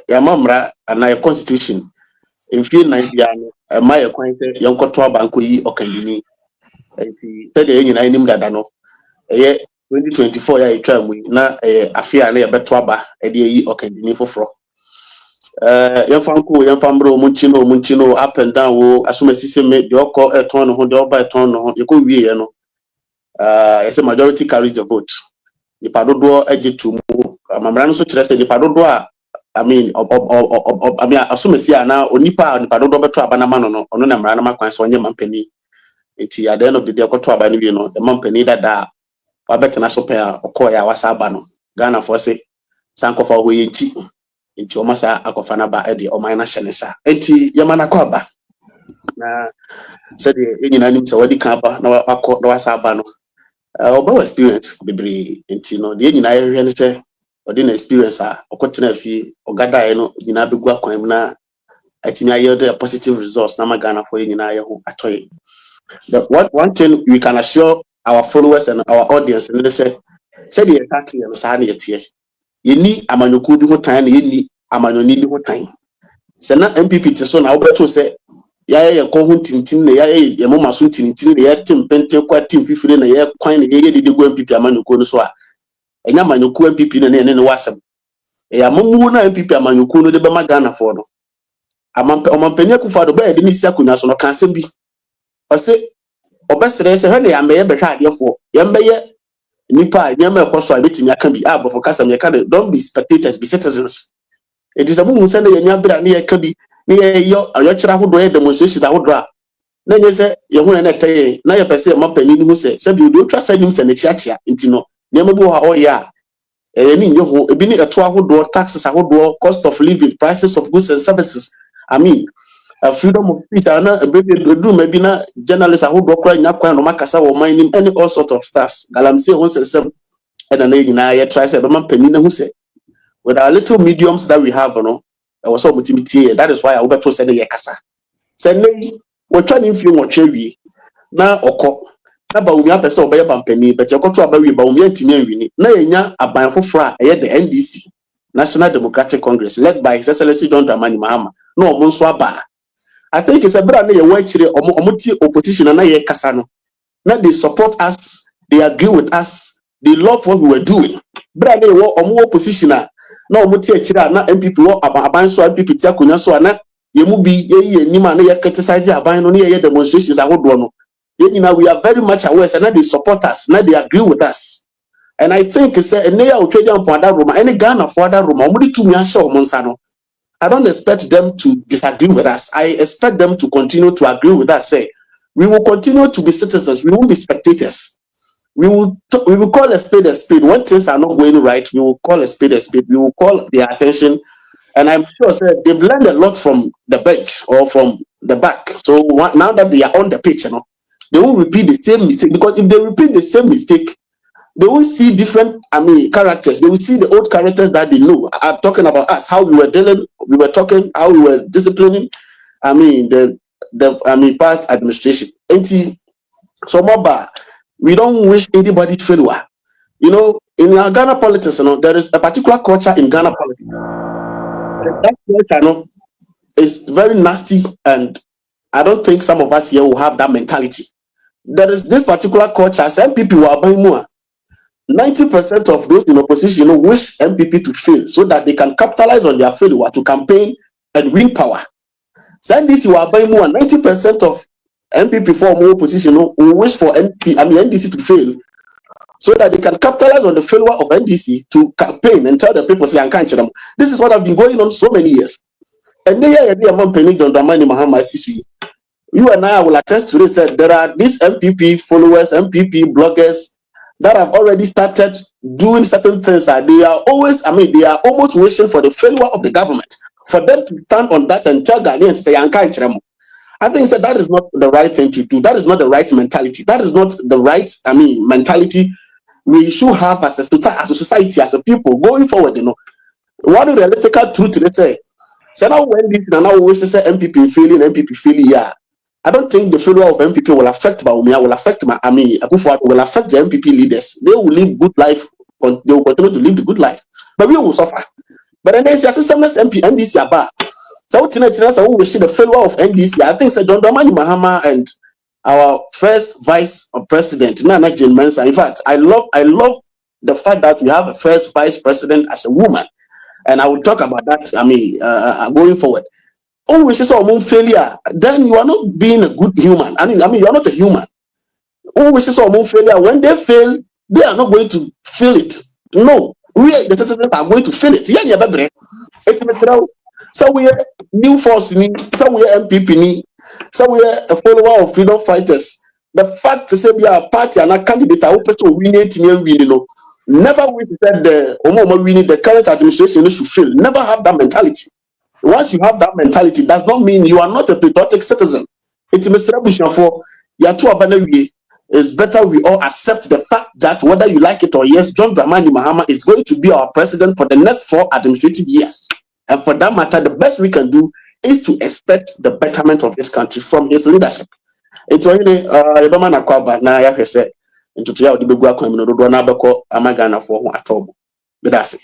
Yamamra and a constitution. In few 90 my acquaintance, young Cotua Banco or Candini. And he said, I named that. 2024 ya term we na afia na yebetwaba e de yi okandini foforo yemfambro munchino up and down wo asomasi me de okọ eton no ho de oba eton no ho yeko wie ye no yese majority carries the vote nipa dodo agetu mu amamra no so kire se nipa dodo a I mean asomasi ana onipa nipa dodo beto aba na ma no ono na mra na makwan so onye mampani enti at the end of the day okoto aba ni bi no the mampani dada wabetena so pe a okoya wasaba no Ghana for say sankofa ho yenchi enti o masa akofa na ba e de o man na hyene sa enti yemana ko aba na se de enyina nim se wadi kan ba na akọ na wasaba no oba experience bebre enti no de enyina yehwe ne se odi na experience a okotena fi ogada e no nyina begu akwan na atimi aye the positive results na Ghana for enyina ye ho atoye. The one thing we can assure our followers and our audience and they say the party and sani etie yeni amanyoku bi ho tan na yeni amanyoni bi ho tan se na MPP te so na obeto se ya ko ho tintin na ya mama so tintin na ya timpente kwa tim fifire na ya kwan na ye dede go MPP amanyoku no so a enya amanyoku MPP na ne wasem ya mamu na MPP amanyoku no de be Ghana for no amampanya kufa do ba de ni sia kunya so no kan sem bi o se obesere se hwe na ya meye behwa adefo yembeye nipa nyama ekoso abetimi aka bi abofo kasam ye kan don't be spectators, be citizens. It is a mumu se na yenya bra na ye ka bi na ye yo kira hodo ye demonstration da hodo a na nye se ye hu na taye na ye pese mapani ni hu se bi do twa sanim se na chiachia intino nyama bi ha o ya ni nye ho ebi ni eto ahodo taxes ahodo cost of living, prices of goods and services. I mean freedom of speech na do maybe na journalists who do cry nyakwa no makasa wo mining any all sort of stuffs galamse won sesem and na nyina ye try say be man pani na hu say with our little mediums that we have no e was so mutimiti. That is why I will beto say ye kasa say nay wo twa ni mfi wo twa wie na okọ na ba umi apese obeye bampani but ye koto aba wie ba umi antimi anwini na yenya aban foforo a ye the NDC, National Democratic Congress, led by His Excellency John Dramani Mahama. No omo nso aba. I think it's a brand na ye wachire omuti opposition na ye kasa no. Now they support us, they agree with us, they love what we were doing. Brand na ye wo omo opposition na omuti akira na MPP wo aban so MPP ti akonya so na ye mu bi ye nima na ye criticize aban no na ye demonstrations ahodo no. We are very much aware so now they support us, now they agree with us. And I think it's a near Australian for that room, any Ghana for that room, I don't expect them to disagree with us. I expect them to continue to agree with us. Say, we will continue to be citizens. We won't be spectators. We will call a spade a spade. When things are not going right, we will call a spade a spade. We will call their attention. And I'm sure they've learned a lot from the bench or from the back. So now that they are on the pitch, they won't repeat the same mistake. Because if they repeat the same mistake, they will see different, characters. They will see the old characters that they know. I'm talking about us, how we were dealing, we were talking, how we were disciplining. The past administration. So we don't wish anybody's failure. In our Ghana politics, there is a particular culture in Ghana politics. That culture, is very nasty, and I don't think some of us here will have that mentality. There is this particular culture. Some people were buying more. 90% of those in opposition wish MPP to fail so that they can capitalize on their failure to campaign and win power. So NDC were buying more. 90% of MPP for more opposition will wish for NDC to fail so that they can capitalize on the failure of NDC to campaign and tell the people, say, this is what has been going on so many years. And you and I will attest to this. There are these MPP followers, MPP bloggers that have already started doing certain things. They are almost wishing for the failure of the government, for them to stand on that and tell Ghanaians, say, I think that is not the right thing to do. That is not the right mentality. That is not the right, mentality we should have as a society, as a people going forward. One realistic truth, let's say, so now when this now we say MPP failing, yeah. I don't think the failure of MPP will affect Baumia, will affect Akufo, will affect the MPP leaders. They will live good life, they will continue to live the good life. But we will suffer. But then they say assistance MP NDC aba. So we wish the failure of NDC. I think John Dramani Mahama and our first vice president, Nana Jane Mensah. In fact, I love the fact that we have a first vice president as a woman. And I will talk about that, going forward. Oh, we say so failure, then you are not being a good human. I mean, you are not a human. Oh, we say so failure. When they fail, they are not going to feel it. No, we the citizens are going to feel it. Yeah. So we are new force, so we are MPP, so we are a follower of freedom fighters. The fact to say we are a party and a candidate, I hope to win it, never we said the current administration should fail. Never have that mentality. Once you have that mentality, does not mean you are not a patriotic citizen. It's Mr. Bushan it's better we all accept the fact that whether you like it or yes, John Dramani Mahama is going to be our president for the next 4 administrative years. And for that matter, the best we can do is to expect the betterment of this country from his leadership. It's only Yabama Nakwaba na Yakese into Tia the Bugua Comino Nabako Amagana for Atomo. Medasi.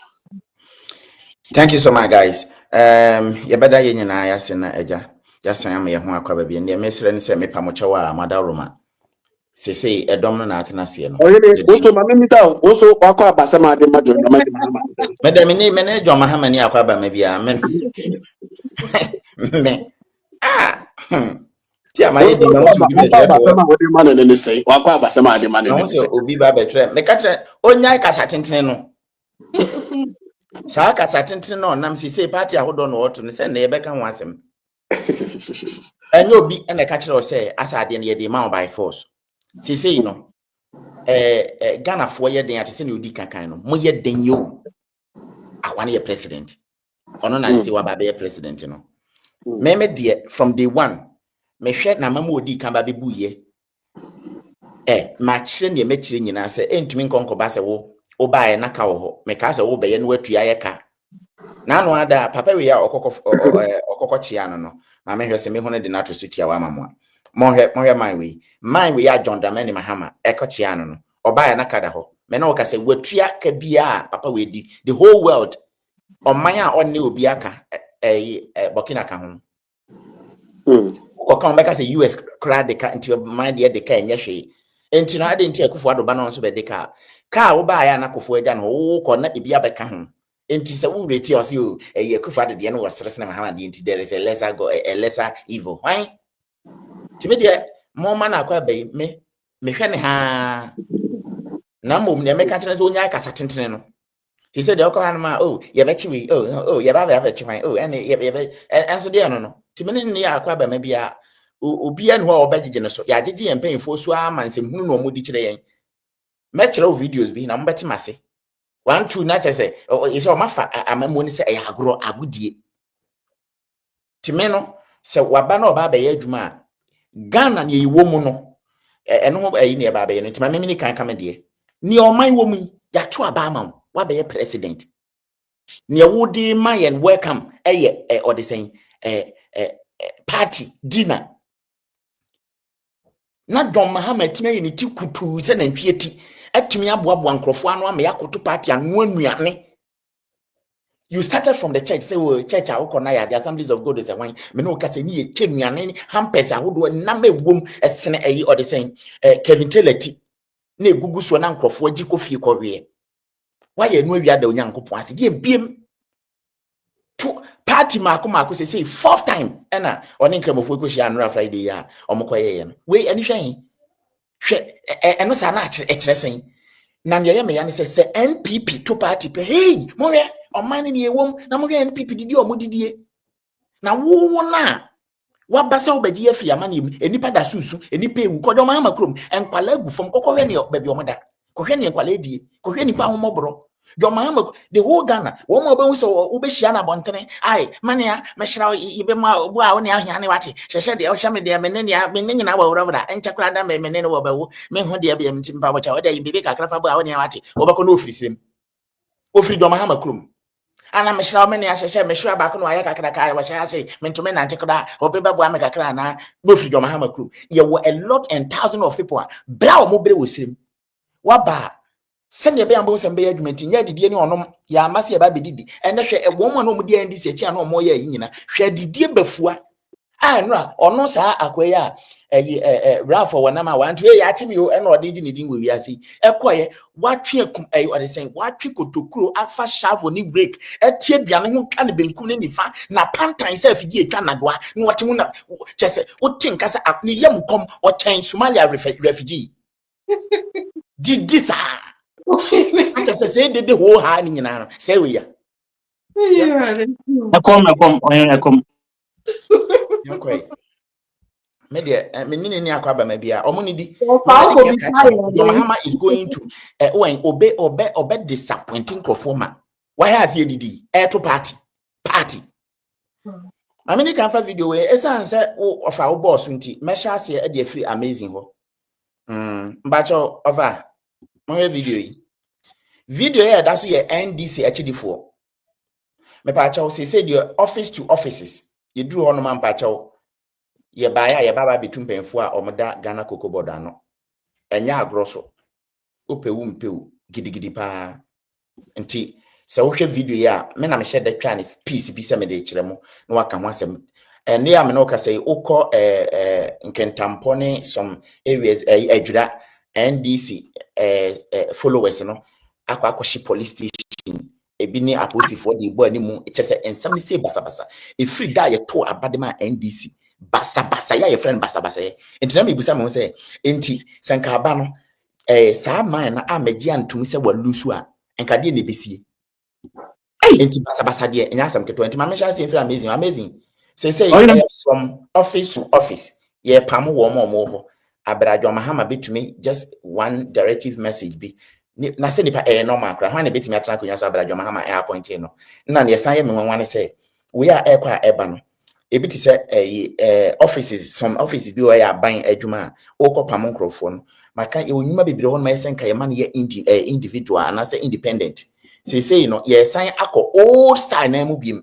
Thank you so much, guys. Yabada yen na yasena eja. Just say am ye ho akwa bi ne mesre ne se me pamochawa madaroma. Sese edom na atenase no. Also mamimita also akwa basama de majo na Mahama. Madam ni mene John Mahama ni akwa ba ma bia men. Me. Ti amaye di na wutu bi be basama wo de man ne say akwa basama de man ne say obi ba be tre. Me ka tre onyai kasa tenten no. Sa kasa tenten no nam sese party ahodo no oto ne se na yebeka ho asem. Enyo obi ene ka kire o say asade ne ye de man by force. Sese you know Ghana for ye den ate se ne odi kankan no mo ye den yo akwane ye president ono na se wa ba be president no me de from day one me hwe na mama odi kan ba be buye ma kire ne me kire nyina se entumi nkonko ba se wo bae na ka wo ho me ka se wo be ye no atua ye ka na no ada papa we ya okokọ chia no ma me hwe se me ho ne de na to sutia wa mamwa mo hwe my we ya John Dramani Mahama ekochia no obaye na kada ho me na oka se watua ka bia papa we di the whole world oman a onne obi aka Burkina ka ho ko kan be ka se US kra de ka nti man de ka enye hwe enti na ade nti akufo adoba no so be de ka obaye na akufo agya no wo ko na bia be ka ho enti se wo reti o se akufo ade de no wasres na Mahama de enti there is a lesser evil why Timide mo man akwa be me hwe ne ha na mom ne me ka kire so nya kasa tentene no he said okwa ma ye be chiwi ye ba be chiwan ene ye enso de no timene ne akwa ba ma bia obi an ho obagige ne so ya agege ye mpanfo so amansem hunu no modi kire yen me kire o videos bi na mo beti mase 1 2 na chese iso mafa amamo ni se e agudie timeno se waba na oba ba ye adwuma Ghana ni iwomu no eno ayi ne ba be no ntima memi ni kan kama de ni oman womu ya to aba ma wa be president ni wodi mayen welcome or the saying party dinner na John Mahama timi ni ti kutu se na ntwieti atumi aboabo ankrofo anu ama yakoto party anu anuane. You started from the church, say, church, the Assemblies of God is a wine. Meno Cassini, Chimian, Hampers, I would do a number womb as Senate or the same, Kevin Teleti, ne Gugu Swananko for Jiko Fee Korea. Why you know you are the young couple? Give beam to party Marco say 4th time, Anna, on income of Fukushi and Friday, or Mokoyan. Wait, any shame. And no sanach, a saying. Nanyame says, NPP to party, hey, Moria. O mani ni ewom na mo hwe NPP didi o modidie na wo na wa basa obedi afia mani enipa da susu enipa ewu ko do Mahama krom enkwala agu fom kokko hwe ne ba bi o moda ko hwe ne enkwala edie ko hwe nipa homobro do Mahama the whole Ghana wo mo ba hu so wo be hia na bontene ai mani ya mehira ibe ma bu a wo ne ahia ne wate hwehwe de o hya me de menene ya menene na wawura enchakura da menene wo ba wo me ho de bia mtimpa bo cha wo de ibe ka krafa bu a wo ne wate wo ba ko no ofrisem ofri do Mahama krom ana mehira me ne ahyehyɛ mehira ba ko no ayɛ kakra kai wa hyɛ mentome na ntekoda obeba bo ameka kakra na no fi do Mahama krom ye were a lot and thousands of people bra o mo bre wosirim wa ba Send your bamboo and be argument in yet did on ya massy baby did, and that's a woman who did NDC no more year, share the dear before. Ah, no, or no, sir, acquire Ralph or Wanama want to hear you and or did anything with Yassi. Acquire what you are the same, what you could to crew a fast shaft when you break a tear beyond who can't be cooling if na panta himself ye Canada, what you just what think as a young come or change Somalia refugee. Did this, I just say, did the whole hiding in our say we are. I come. Okay. Media, meaning Aquaba maybe or money. Mahama is going to obey disappointing performer. Why has he did to party? I mean, you can find video where as I said, oh, of our boss, measures here at the free amazing. But over my video here, that's your NDC HD4. Me pacho say the office to offices. You do on man pacho. Ye baya ye baba between penfua or mada Ghana cocoa bodano. Enya grosso. Upe gidi pa. Nti se wo hwe video ya me na me share the plan piece bi se me de kire mo na waka ho asem. Ne ya me no ka say ukọ nkentampone some areas adwura NDC followers no akwa police station ebi ni aposifo de bo animu chese ensam ni say basabasa e free da ye to abadema NDC basabasa ya ye friend basabasa enti na me busa me say enti sanka aba no saa man na amagia ntum se wa lusu a enka de ne besie enti basabasa de enya asam keto enti ma me sha say free amazing say from office to office ye pam wo mo abrajo mahama betumi just one directive message be na se nipa normal kra hwan na betumi atran konya so abrajo mahama appoint no na ne san ye me wanwane say we are ekwa eba no ebi ti say offices some offices bi o ya ban adwuma o pam nkrofo no maka e onyuma bebire ho ma yesen ka ye man ye individual and say independent say no ye san akọ old style na mu biem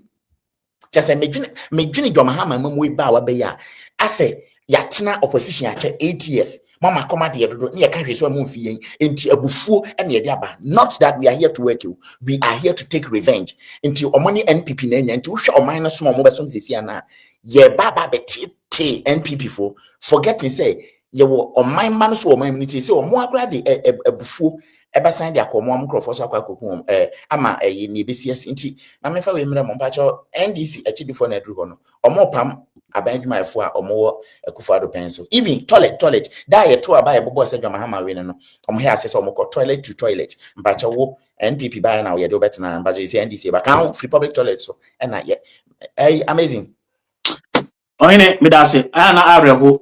just medwene Mahama mam we ba wa be ya ase yatena opposition ache 8 years mama koma de dodo ne ka hweso am mfie enti abufuo ene ye de aba not that we are here to work you we are here to take revenge enti omoni NPP na nya enti wo hwe oman no so mo be so sesi ana ye baba betete NPP for forgetting say ye wo oman man so oman community say omo akra de abufuo eba san de akomo am krofo so akwa kokum ama ni bcs enti na me fa we mra mo mpacho NDC HD for na dru ho no omo pam abanjuma efo a omo akufado penso even toilet da ye to aba ye bobo se dwa mahama we no omo he ase so omo ko toilet to toilet mpacho wo NPP ba na we de obetna mpacho se NDC ba kan free public toilet so na ye amazing Oyene medase ana areho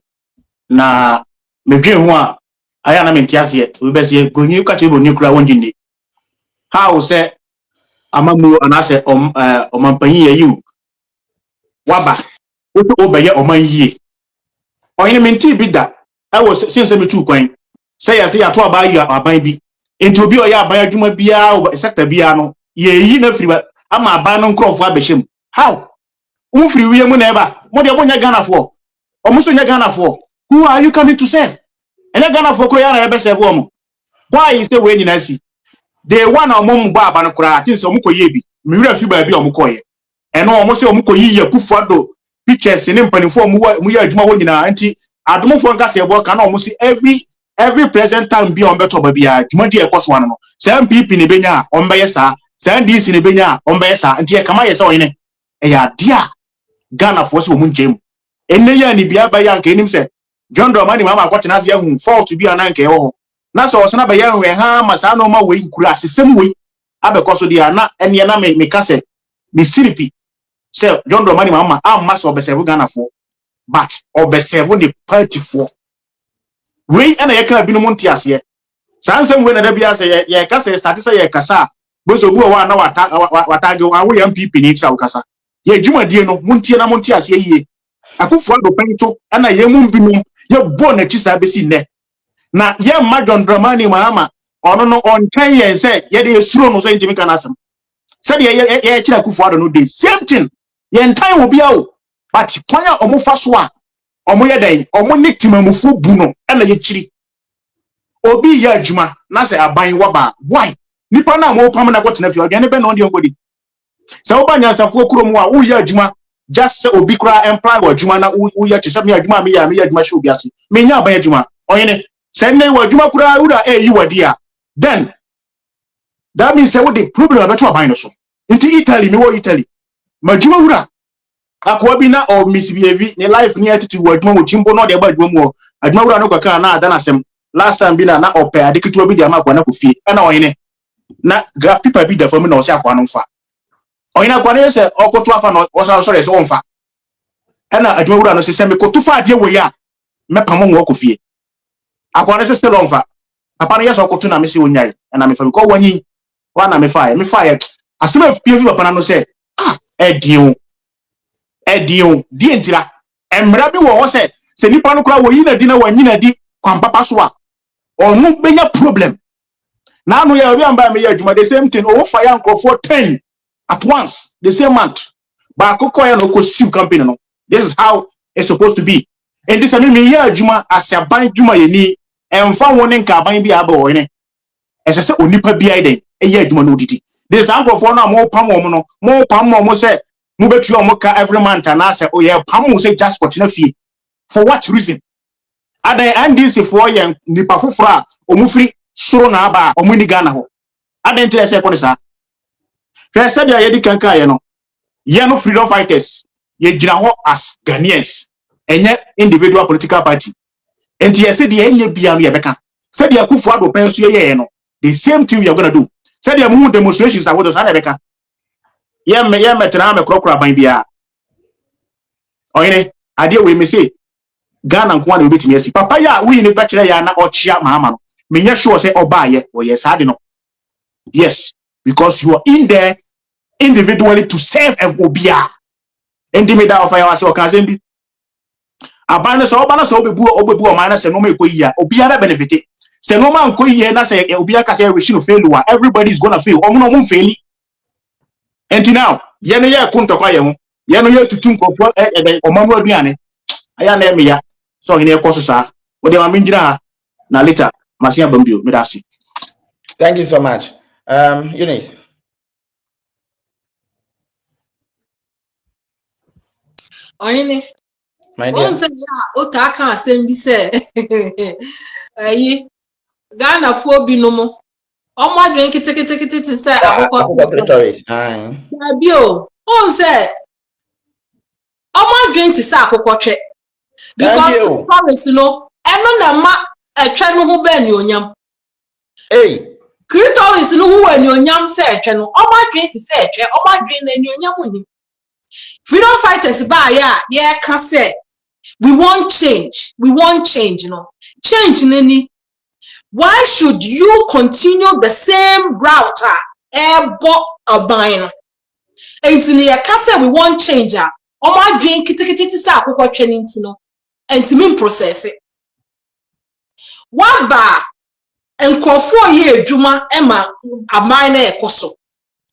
na medwe ho a aya na mentiase we be se gonyi ka che boni kura wonjinde how say amamu anase omampanyi yeyu waba oso obeye omanyiye oyene menti bida awo sinse metu kwan say ya to aba yi aban bi enti obi oya aban adwuma bia sector bia no yeyi na firi ama aban no nkrofo abehjem how unfiri wiye mu na eba mo de bonya Ghana for omuso nya Ghana for who are you coming to serve and Ghana for ko ya na ebe serve omo why is the way nyina si they one omom ba aba no kura tin so omukoye bi miwura fi ba bi omukoye eno omo se omukoyi yakufuado pictures ni mpanifo mu ya adwuma wo nyina anti adomofo nka se ebo ka na omo si every present time bi on beto ba bia adwuma di ekoso wan no se MPP ne benya ombeye sa se NDC ne benya ombeye sa anti e kama ye se oyene e ya dia Ghana for se omu njem enne ya ni bia ba ya nka enim se John Dramani mama akwatena se hu fault bi anan ka e ho na so so na ba ya nwe ha masa na ma we nkura asesem we abekoso dia na enne na me ka se me siripi se John Dramani mama amma so obeserve Ghana for but obeserve the party for we ana ye ka binu monti ase sansem we na da bia se ye ka se start se ye kasa bozo bu wa na watage wa wo MPP ni tira ukasa ye dwumadie no monti ase yie akufuado penso ana ye mu mbinum ye bo na chisa besi ne na ye ma John Dramani Mahama ono no on kan ye se ye de esuro no so ntimi kana asem se de ye kira akufuado no dey same thing ye ntan obi a o but kwanya omo fa so a omo ye den omo ne timamufu bu no ana ye kiri obi ya adwuma na say aban waba why nipa na mo pam na kwotena fi odwane be no ndi ngodi se wo ba nyansafo kuro mu a wo ya adwuma just say obi kura employ wa adwuma na wo ya chese me adwuma me ya adwuma hwe obi ase me nya aban adwuma oyene se ne wa adwuma kura ura yi wadi a then that means say what the problem about aban no so nti Italy me wo Italy madwuma wura akwa bi na o misbehave ne life ne attitude wa adwuma wo chimbo no de ba adwuma mu adwuma wura no kwaka na ada na sem last time bi na ope adeketu bi de ama akwa na kofie na oyene na graph paper bi da fam na o se akwa no mfa oyene akwa ne se okoto afa no o sorry se wonfa na adwuma wura no se me koto fa ade wo ya mepam mo kofie akwa ne se still onfa papa no yes okoto na me se onyai na me fa because wanyi wana me fire asema fie papa na no se edion di ntira emra bi wo se nipa no kura wo yi na di na wanyi na di kwan papa so a onu benya problem na no ya obi amba me ya adwuma the same thing o fire nkrofo 10 at once the same month ba akoko ya no ko sue company no this is how it's supposed to be and this me ya adwuma asaban dwuma ye ni emfa won nka aban bi aba wo ne esese onipa bi aiden ya adwuma no didi this nkrofo no mo pam wo no mo pam mo se mo betu o ka every month and say oh yeah pam mo say just continue fee for what reason ada NDC for yen nipa foforo a omufri soro na aba omuni Ghana ho ada ntia se ko sa fe se dia ye di kanka ye no freedom fighters ye gina ho as Ghanaians enye individual political party ntia se dia enye bia no ye beka se dia kufu ado penso ye no the same thing we are going to do se dia mu demonstrations awodo sa na beka ye metena me krokro ban bia oyene ade we me say Ghana nko na obetimi asi papa ya we ni pekere ya na ochia mahama no menye sure say obaye o yes ade no yes because you are in there individually to serve obia endi me da of fire was o kan say bi abane so oba na so obebu o man na say no me koyi ya obia na benefit say no man koyi na say obia ka say we should fail everybody is going to fail omo no mo fail and now ye no ye kuntokwa ye ho ye no ye tutu nkofo omanu aduane aya na eme ya so hine ekoso sa wo de ma minjira na later masia bambio me dasi. Thank you so much. Eunice. Oyini. My dear. Onse ya o ka kan asem bi se ayi Ghana fo bi no mo omo adwen kitikiti se akoko territories bi o onse omo adwen ti se akoko twe because Paris no eno na ma etwe no ho ba ni onyam Clitoris no ho wa ni onyam se etwe no omo adwen ti se etwe omo adwen na ni onyam ni freedom fighters ba ya ye ka se we want change, you know. Change nani. Why should you continue the same route ebo abine? Entini ya ka se we want change omo adwen kitikiti ti sa akokọ twa ni ntino entimi process it. Waba enkofo ye adwuma ema aman na ekoso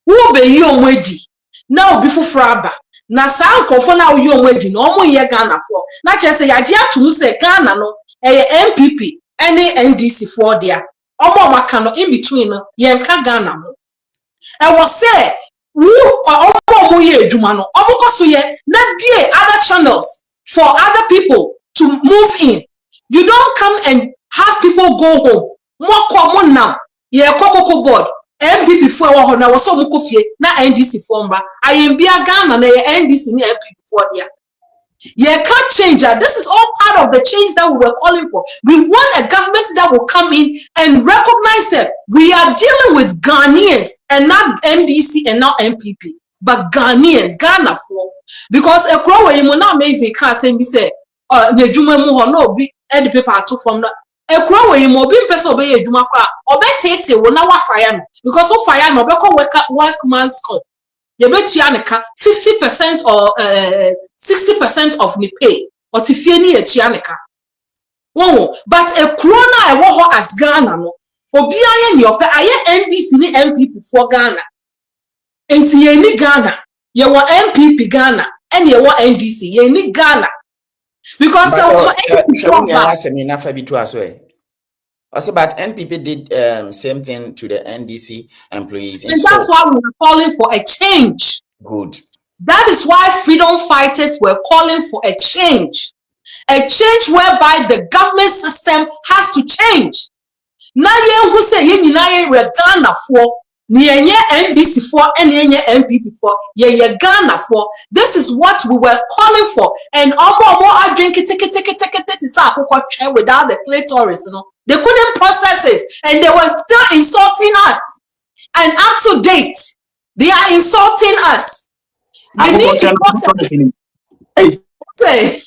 wo be yi omwedi na obi fufura aba na sa nkofo na wo yi omwedi na omo ye Ghana for na chese yaje atum se Ghana no MPP any NDC for there omo maka no in between no ye nka Ghana mo e wo say omo ye adwuma no omo koso ye na bie other channels for other people to move in. You don't come and have people go home. More common now. Ye kokoko board. MPP for ho na wo so mo kofie na NDC for mba. Ayembia Ghana na ye NDC ni MPP for there. Ye can't change that. This is all part of the change that we were calling for. We want a government that will come in and recognize that we are dealing with Ghanaians and not NDC and not MPP, but Ghanaians, Ghana for. Because a crow way mo na amazing can say me say the juma mu ho no bi the paper to from that. A crow way mo bi person obey juma kwa obetete wo na wa fire no because so fire no be call workman's comp. You bet you 50% or 60% of me pay or tifeni etianeka. Whoa, but a krona I wo as Ghana no. Obi aye ni ope aye NDC ni MPP for Ghana. Enti ye ni Ghana, ye wa MPP Ghana, and ye wa NDC, ye ni Ghana. Because so NDC for Ghana. Also, but NPP did same thing to the NDC employees. And that's why we were calling for a change. Good. That is why freedom fighters were calling for a change. A change whereby the government system has to change. Now, who say you Ghana for NDC for and MPP for Ghana for. This is what we were calling for. And more I drink it without the clitoris, They couldn't process it, and they were still insulting us. And up to date, they are insulting us. They need to process. Hey. Say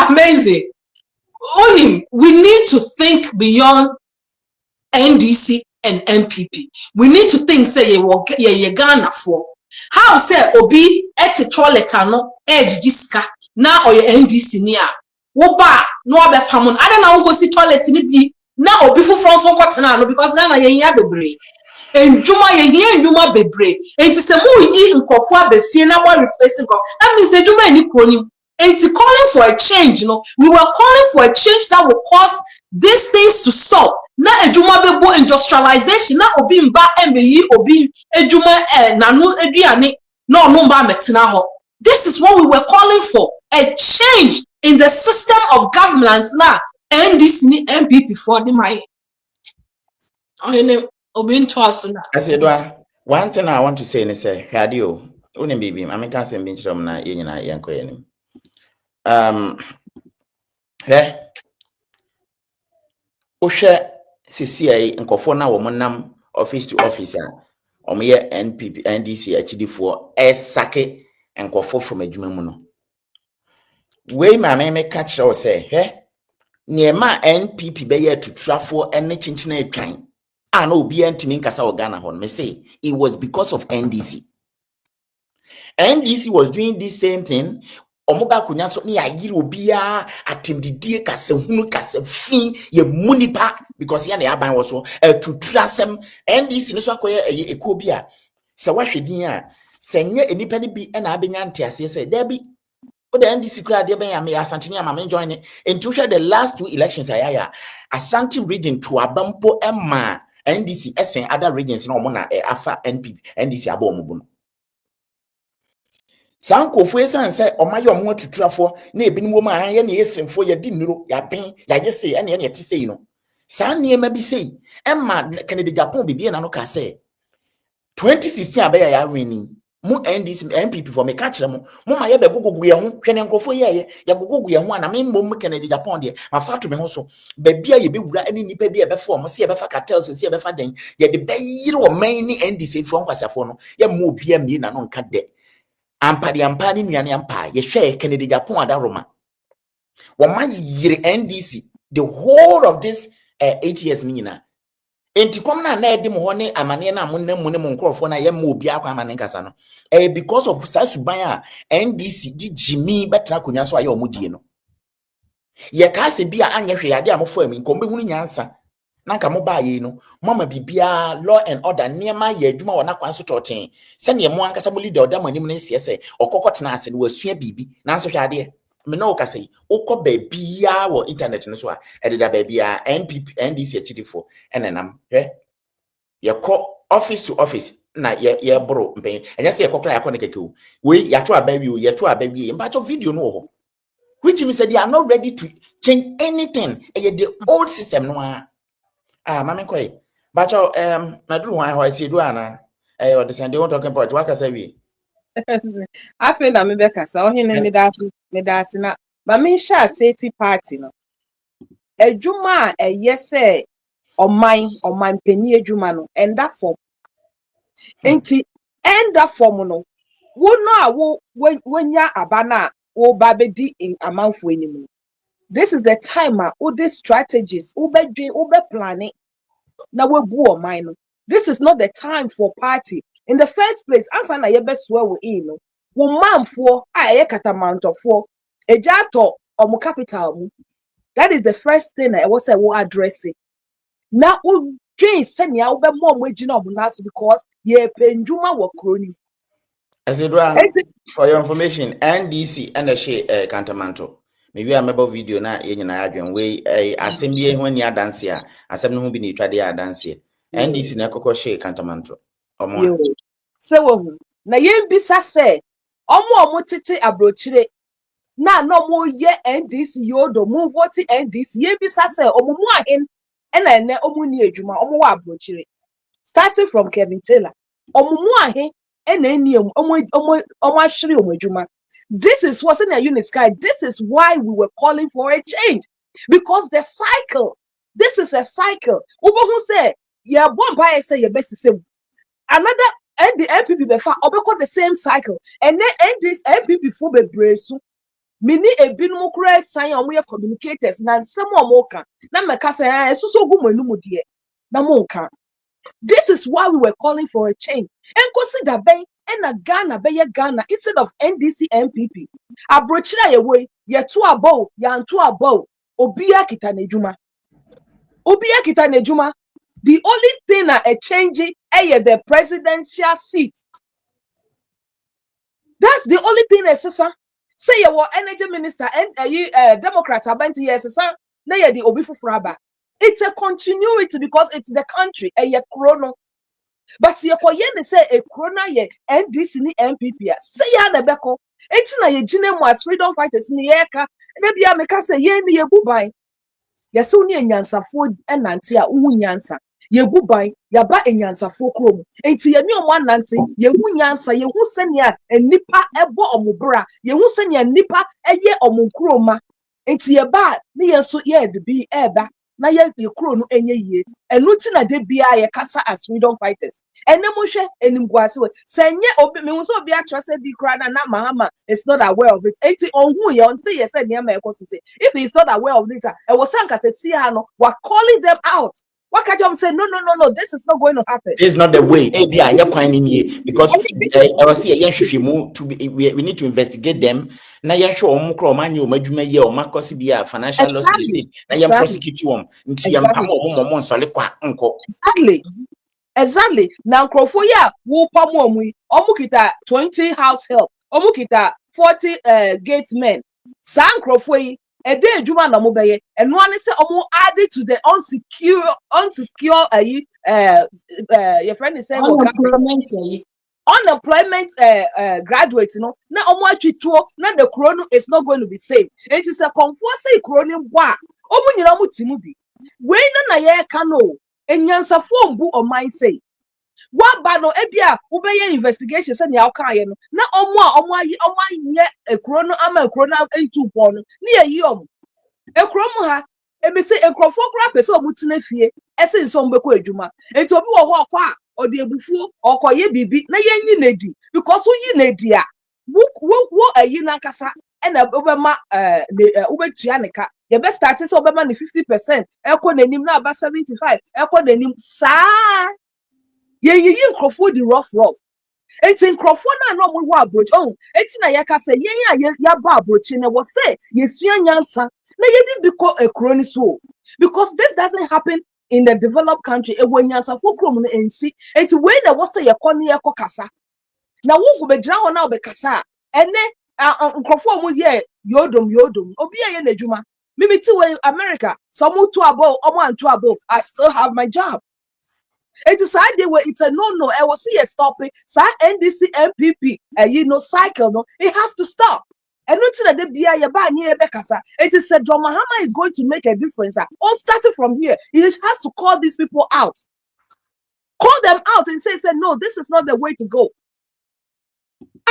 amazing. Only we need to think beyond NDC and MPP. We need to think, say, ye Ghana for. How say Obi et toilet no edge jiska na or your NDC near. Woba no abe pamon. I don't know go see toilet ni bi. Na Obi fu France won kwatena no because Ghana ye nya bebre. Enjuma ye enjuma bebre. Enti se mu yi nkofo abefie na wa replacing go. That means enjuma ni kronim. Enti calling for a change, we were calling for a change that will cause these things to stop. Na ejuma bebo industrialization na obi mba embeyi obi ejuma nanu eduane no mba metina ho. This is what we were calling for, a change in the system of governance na NDC ni MPP for the my obi into us na. I said one thing I want to say is say radio uni bibi I can say bin chrom na ye nyina ye nkoye Osha CCA nkofo na wo monam office to office omoye NPP NDC HD4 esake nkofo from adwuma mu no we ma me catch o say niema NPP be ye tutrafo ene chinchina atwan na obi antimi nkasa Ghana ho me say it was because of NDC was doing this same thing. Omoga kunya so ni ayiri obia atemdidie kase hunu kase fin ye munipa because ya na yaban wo so tutrasem NDC no so akoye eko bia se wahwedin a senye enipa ni bi na abenya ntiase se da bi o the NDC kura de ben ya me asantini ama me join into the last two elections ayaya Ashanti region to abampo emma NDC esen other regions na omo na afa NDC aba omubu no Sanko esan se omaye omo atuturafo na ebinim wo ma ye na yesemfo ye di nuro ya ben ya yese ene ye te sei no san niema bi sei emma Canada Japan bibie na no ka se 2016 abaya ya wini mu NDC MPP for me catch them mo ma ye be gogogu ye ho hwene nkofo ye ya gogogu ye ho na me mbom Canada Japan de ma fato me ho so ba bia ye be wura ani nipa bia be form se ye be fa cartel so se ye be fa den ye de be yire o man ni NDC fo nkwasafo no ye mo obia mi na no nka de ampani nuane ampa ye hwe Canada Japan ada Roma woman yire NDC the whole of this 8 years nyina enti kom na edi mo ho ne amane na monam mu ne mo nkrofo na ye ma obi akwa amane nkasa no because of sasuban a NDC di jimi betra konya so aye omudie no ye ka se bia anye hwe ade amofo ami nkombe hunu nyansa na nka mo ba ye no mama bibia law and order niema ye adwuma wona kwan so toten se ne mo ankasa mo leader oda manim ne siese okokotena ase no wasua bibi na nso hwe ade me no ka say ukọ bibia wo internet no so a ededa bibia NDC HD4 enenam ye ko office to office na ye bro mpen enya se ye kokra yakọ ne keke o we yato abawi o yeto abawi mbacho video no ho which means they are not ready to change anything the old system no mama koy bacho madru wan ho si do ana o the Sunday won talking about waka say we I feel that me be kasa o hin me that na ba me sha safety party no adwuma say oman pani adwuma no and that form enti and that form no wo no a wo nya abana wo ba be di in amanfo enimu. This is the time all these strategies be planning na we bu o mind no. This is not the time for party in the first place. Answer na ye be swear we no wo manfo a ye katamantofo ejato omo capital mu. That is the first thing I was say we address it. Na wo dream senya wo be mo agina omo naso because ye penduma wo kroni. As for your information, NDC and the she Cantamanto. maybe I remember video na in adwen way assembly when you dance here asem no ho bi ni twade ya dance here NDC na kokko share kantamanto omo se wo na ye bisa se omo tete abrochire na no mo ye NDC yodo mo vote NDC ye bisa se omo mu ahen na ene omo ni adwuma omo wa abrochire starting from Kevin Taylor omo mu ahen na eni omo ahwere omo adwuma. This is what's in a unit sky. This is why we were calling for a change, because the cycle, this is a cycle. Ubo who say yeah bomb by say your best say another and the MPP befa obeko the same cycle and then end this MPP for be bresu mini ebinu kura sign omo communicators na nsem omo ka na meka say esuso gu mo enum de na mo nka. This is why we were calling for a change. And consider ben and Ghana instead of NDC MPP. Abrochira ye way ye to abo ya to abo obia kita nejuma. Obia kita nejuma. The only thing a change the presidential seat. That's the only thing sir. Say you were energy minister and Democrats are bent yes sir. Na ye the obi fufuraba. It's a continuity because it's the country a chrono. But ye for ye say a chrono ye NDC ni MPP. Say ya na beko. It's na ye jine mo as freedom fighters ni ye ka. Na bia meka say ye ni ye buban. Ye se uni enyansafo enante a uwu nyansa. Ye buban ya ba enyansafo krom. Enti ye ni omo anante ye hu nyansa ye hu senia enipa ebo omobra. Ye hu senia nipa eye omonkroma. Enti ye ba ni ye so ye de bi eba. Na ye kro no enye yie enu ti na de bia ye kasa as freedom fighters ene mo hwe enimguase we senye obi me so obi atrose bi kra na mahama is not aware of it enti onhu ye onti ye say niam ekoso say if he is not aware of it e was sanka say see ha no wa calling them out. What can you say? No, this is not going to happen. This is not the way. Because I was here to be, we need to investigate them. Na ya show omukro man you madwuma ye o makosi bia financial loss in the state. Na ya prosecute them. Nti ya mpam mo nsole kwa nko. Exactly. Now Crawford ya wo pam omu kita 20 house help. Omu kita 40 gate men. San Crawford a day juma na mobile and one is almost added to the unsecure your friend is saying unemployment graduates, you know. Now now the corona is not going to be safe. It is a comfort say corona wa timubi. When na ye kano enyansa form bu o mind say what bano ebia ubeye investigation say nya okan ye no na omo nye ekrono ama ekrono into pon na ye yom ekromo ha ebe say ekrofo kra pese omutine fie ese nso mbeko adwuma enti obi wo ho kwa ode ebufu okoye bibi na ye nyi nedi because uyi nedi a wo ayi na nkasa na obema ubetua neka ye be start say obema ni 50% ekọ nanim na aba 75 ekọ nanim saa ye nkrofo di rough enti nkrofo na no mo wa abroach enti na ye ka say ye ya ba abroach ne wo say ye sua nyansa na ye di biko ekroni so because this doesn't happen in the developed country e wo nyansa fo krom no ensi enti we na wo say ye kọ ne ye kọ kasa na wo go be dra ho na wo be kasa ene nkrofo mo ye yodom obi ye na adwuma mimi ti we America some to abo omo anto abo I still have my job. It is side way it's a no I will see a stop it sa NDC MPP cycle no it has to stop. And not that bia ye ba nye be kasa it is said John Mahama is going to make a difference all starting from here he has to call these people out, call them out and say no, this is not the way to go.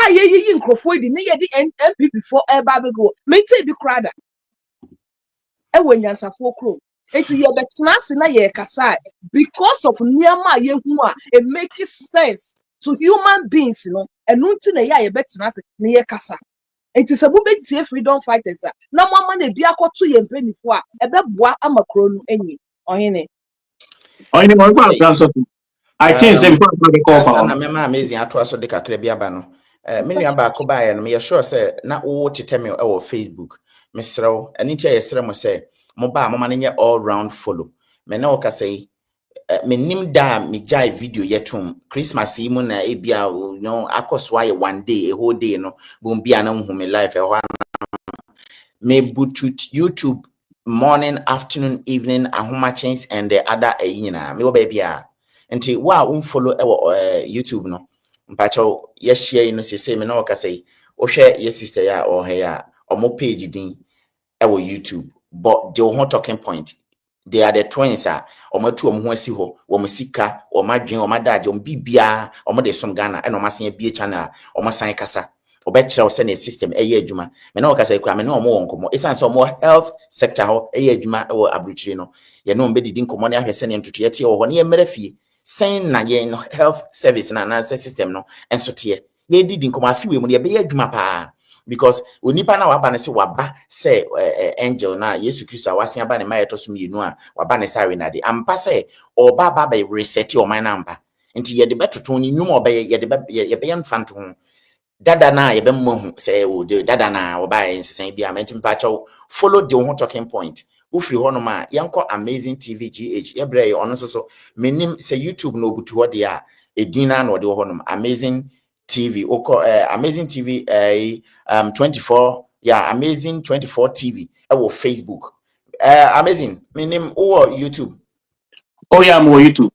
Ye nkrofo di ne ye di MPP for eba be go maintain bi krada e wenyansafo kro eti ye betena se na ye kasa because of niama ye hu a it makes sense to human beings no enu nti na ye betena se na ye kasa eti se bu betie freedom fighters na mama na bi akoto ye mpanifo a ebeboa amakro no enyi ohene mo gba plan so I think say before I call for na mema amazing ato so de kakra bi aba no me nua ba ko ba ye no me sure say na wo titemi e wo Facebook mesrew ani tia yesre mo say mo ba mo mane nye all round follow me na o ka say me nim da me jai video yetum Christmas yi mu na ebia no akoso aye one day a whole day no bo bia na hu me life e ho me butut YouTube morning, afternoon, evening, ahomachins and the other yina me baby nti wa unfollow YouTube no mpacho ye share no say me no ka say o hwe ye sister ya or her omo page din YouTube but the whole talking point they are the twins omo tu omo ho asi ho omo sika omo adwen omo daje omo bibia omo de som Ghana e no masen bia channel omo san kasa obekira se na system adwuma me na okasa ikura me na omo wonkomo isan so omo health sector ho adwuma wo abruchiri no ye no mbedidi nkomo ne ahwese ne ntutu yete wo ho ne mera fie sen na ye no health service na system no enso te ye didi nkomo afiwe mu ye be adwuma pa because onipa na waba ne se waba se angel na Yesu Kristo awasen aba ne mayeto so mienu a waba ne sare na de ampa se oba baba reset o man number nti ye de betoto ni nwum oba ye de ye be yemfanto ho dada na ye be mmahu se o de dada na oba ensesan bi amenti mpacho follow the one talking point ufiri ho no ma yanko amazing TV GH ye bre ono so menim se YouTube no obutu ho de a edina na ode ho no amazing TV amazing TV 24 amazing 24 TV or Facebook amazing meaning or YouTube more YouTube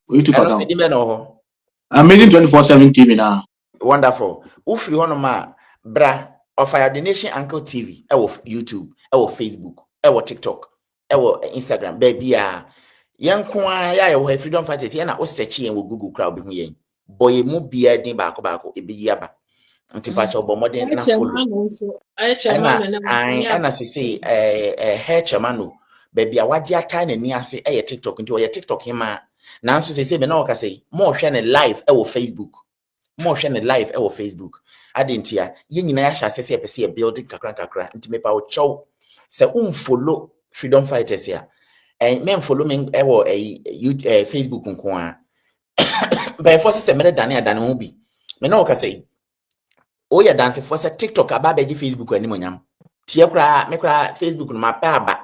amazing 24/7 TV now wonderful ufiri hono ma bra of Fire the Nation Uncle TV or YouTube or Facebook or TikTok or Instagram baby yanko ya freedom fighters ya na o search yen wo Google crowd bi yen boy mu bia din baako ebi yaba nti pacho bo modern na follow ana say hair chamano baby awagi ata na ni ase TikTok nti o ye TikTok hima na nso say me na o ka say mo hwe ne live Facebook adentia ye nyina ya hya say pese e building kakra nti me pa o chow say follow freedom fighters ya men follow me Facebook nko a by force say me dane adane ho bi me na o ka say o ya dance for say TikTok aba be Facebook ani monyam tie kra me kra Facebook no mapa aba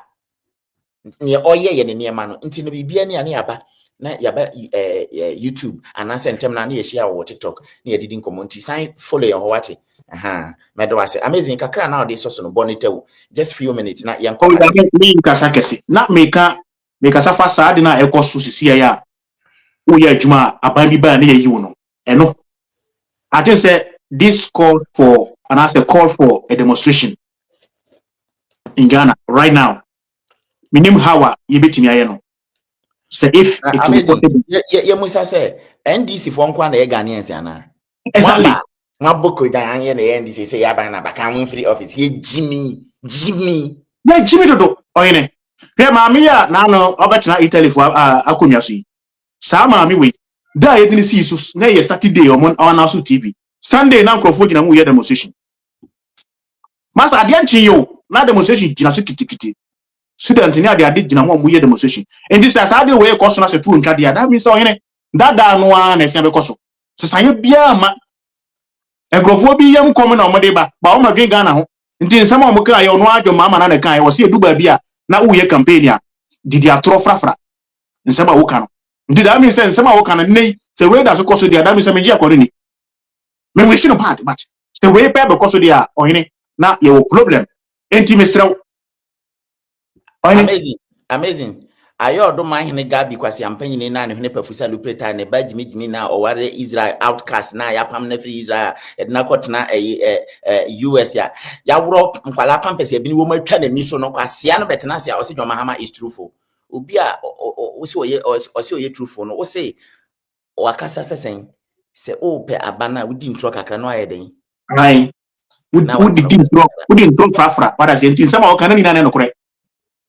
ne oye ne ma no nti no bibia ne ane aba na yaba YouTube anase ntem na na ye share wo TikTok na ye didi nkomo nti sign follow your wate me do say amazing kakra na dey so no bonitew just few minutes na yanko me nkasa kese na meka safa saade na ekoso sisia ya o ya adwuma aban bi ba na ye yiwo no eno I just say this calls for and as a call for a demonstration in Ghana right now. Minim hawa yebetimi aye no. Say if it will possible. Ye musa say NDC for nkwa na ye Ghanaians ana. Exactly. Maboko dan ye na NDC say ya ban na baka won free office ye Jimmy. Na Jimmy dodo oyene. Pe maami ya na no obetina Italy for akonwa so yi. Sa maami we da ye ni see so na ye Saturday on Nasu TV. Sunday na nkrofo gina mu ye demonstration. Master adianchi yo na demonstration gina so kitikiti. Student ni ade gina mu ye demonstration. And this as ade we koso na se tu ntwa dia. That means oyene dada no a na se be koso. Se saye bia ma nkrofo bi yam kom na omode ba o ma dwen Ghana ho. Nti nsam o muka ye ono adwo mama na kan wo se eduba bia na wo ye campaign a didi atro frafra. Nsam a wo kan. Nti that means nsam a wo kan nei se we da so koso dia that means me gia kwori ni. Me we should part but the way pay because they are oyene na your problem enti mesrew amazing ayo do man hene gabi kwasi ampanyi na ne hene pafusa lupreta ne bajimi na oware Israel outcast na ya pam na free Israel edna kotna US ya wuro nkwala pampese bi ni wo matwa na ni so no kwasia no betena sia o se John Mahama is truthful obi a o se oye truthful no o se wakasa sesen se ope abana wudi ntro kakra no ayeden ai wudi ntro frafra para se ntin sama o kana ni na no kore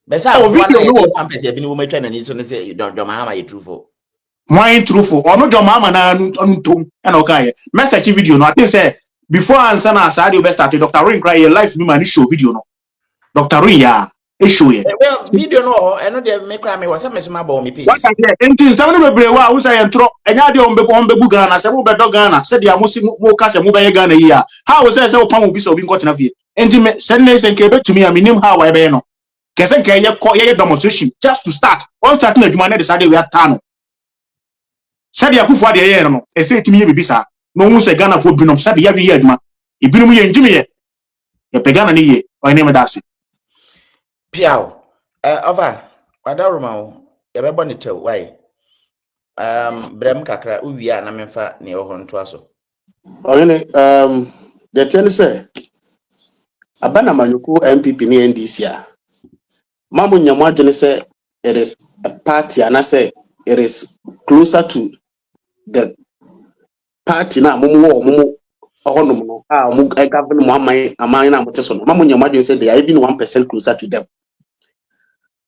besa o video no pampese bi ni wo matwa na ni so ne se John Mahama is truthful why truthful ono John Mahama na ntom na o kai message video no I think say before answer na asade o be start Dr. Ring cry live me man show video no Dr. Ring ya show ye video no eno de me kra me wasa mesoma ba o me page what I say enti some no bebre wa wo say ntro enya de o mbebu Ghana se wo be do Ghana se de amosi mo ka se mo be ye Ghana yi a how we say wo pam obi so obi nkotena fie enti me se ne se nke betumi a minim how we be no kese nke ye demonstration just to start on start na adwuma na de sade we atano se de akufo ade ye no e se etimi ye bibisa no hu se Ghana fo binom sade ya wi ye adwuma e binom ye njimi ye pe Ghana ni ye o ne me dase piao over wadaruma yɛbɛbɔ ne tɛw why brem kakra uwia na memfa ne ɛwɔ hɔ nto aso ɔhene the thing say abana manyoko MPP ne NDC a mamu nyamo adwene say it is a party and I say it is closer to the party na mumu ohonom no a mu govern mu amai na mote so no mamu nyamo adwene say they are even 1% closer to them.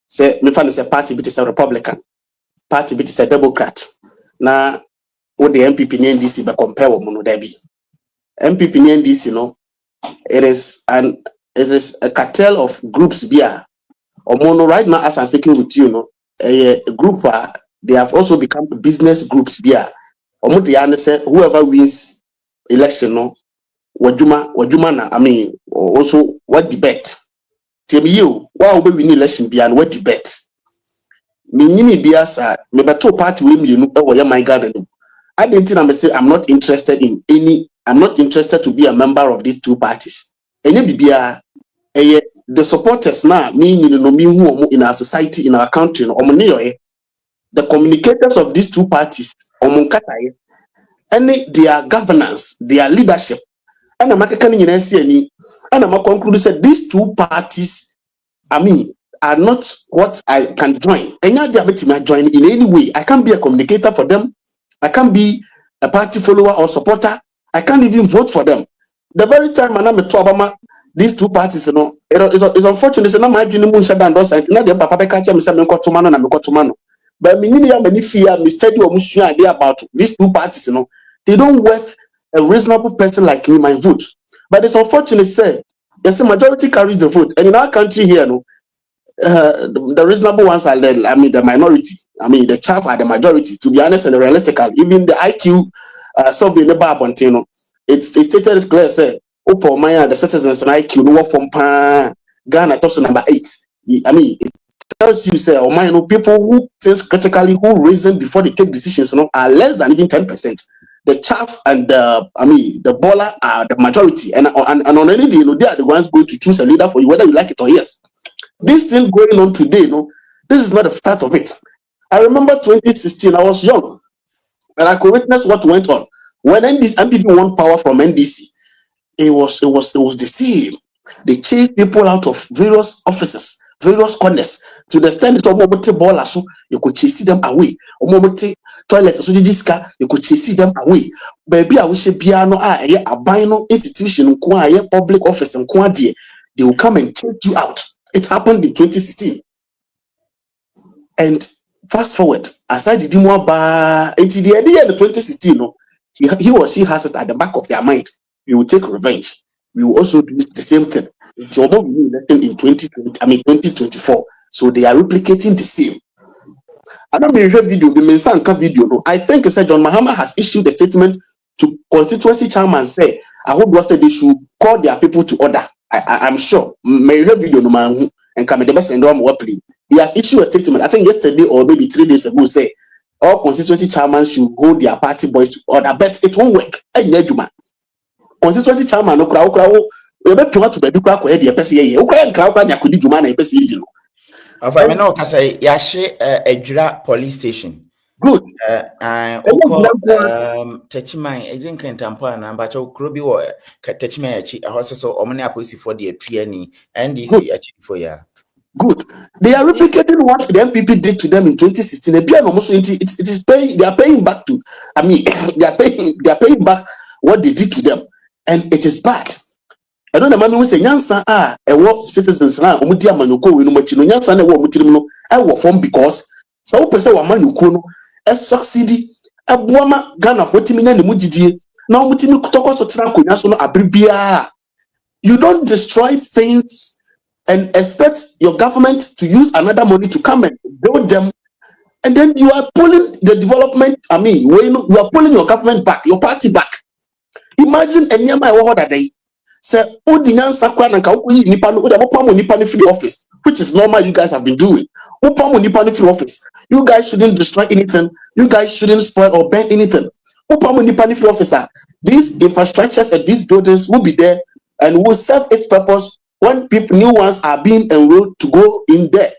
Say me fan say party bit is a Republican, party bit is a Democrat. Na what the MPP and NDC be compare with no there be. MPP and NDC no, it is a cartel of groups here. Or mono right now as I'm speaking with you, no, a group they have also become business groups here. Or more the answer whoever wins election no, wajuma na I mean also what debate. Tell me you, why we win election be and what debate? Me biasa me beto party we me no e my garden. I didn't think say I'm not interested in any. I'm not interested to be a member of these two parties. Any bibia the supporters now me no me who in our society in our country no the communicators of these two parties any their governance, their leadership. And I'm conclude said these two parties, I mean, are not what I can join. And now they are join in any way. I can't be a communicator for them. I can't be a party follower or supporter. I can't even vote for them. The very time I'm to Obama, these two parties, you know, it's unfortunate. It's not my dream. Now the papa catch me say me got tomano na me got tomano. But me many fear me study or idea about these two parties, you know. They don't worth a reasonable person like me my vote. But it's unfortunate, say, there's a majority carries the vote. And in our country here, no, the reasonable ones are the minority. I mean, the chaff are the majority, to be honest and realistic. Even the IQ survey in the Babantino, it's stated clear, say, Opo Maya, the citizens and IQ, no from Ghana, also number 8. I mean, it tells you, say, people who think critically, who reason before they take decisions, you know, are less than even 10%. The chaff and the baller are the majority, and on any day, you know, they are the ones going to choose a leader for you, whether you like it or yes. This thing going on today, you know, this is not the start of it. I remember 2016, I was young, and I could witness what went on when NDC won power from NDC. It was the same. They chased people out of various offices, various corners, to the extent that so you could chase them away. Toilet so you could chase them away. Baby, I wish a piano a bino institution public office and they will come and check you out. It happened in 2016. And fast forward, aside the demo until the idea of 2016, no, he or she has it at the back of their mind. We will take revenge. We will also do the same thing. It's almost in 2024. So they are replicating the same. I don't mean video, the Mensanka video. No. I think John Mahama has issued a statement to constituency chairman say, I hope they should call their people to order. I'm sure. My video no man and come the best and he has issued a statement. I think yesterday or maybe 3 days ago say all constituency chairman should hold their party boys to order, but it won't work. Constituency chairman no crowd we be pima to baby kwa head the person here. Ukra crowd kwa nyakudi juma na person here no. Afa me no ka say yahye Ejura police station. Good. Techiman ezin kentampo na mbacho kuro bi wo techiman achi ahoso so omne apolice for the atuani NDC achi for ya. Good. They are replicating what the MPP did to them in 2016. It is paying. They are paying back to. I mean, they are paying back what they did to them, and it is bad. I don't know. Mami say nyansa what citizens na omuti amanyoko we no machi no nyansa na wo omutirim no I wo form because so person wa amanyoko no succeed abuama Ghana hotimi na ne mugidie na omutimi kutoko so tena konya so no abribia. You don't destroy things and expect your government to use another money to come and build them, and then you are pulling the development. I mean, you are pulling your government back, your party back. Imagine a nyama ewo that day. Say, Odinyan Sakwa Nanka nipa no nipa free office, which is normal. You guys have been doing. Nipa free office. You guys shouldn't destroy anything. You guys shouldn't spoil or burn anything. Nipa free officer. These infrastructures and these buildings will be there and will serve its purpose when new ones are being enrolled to go in there.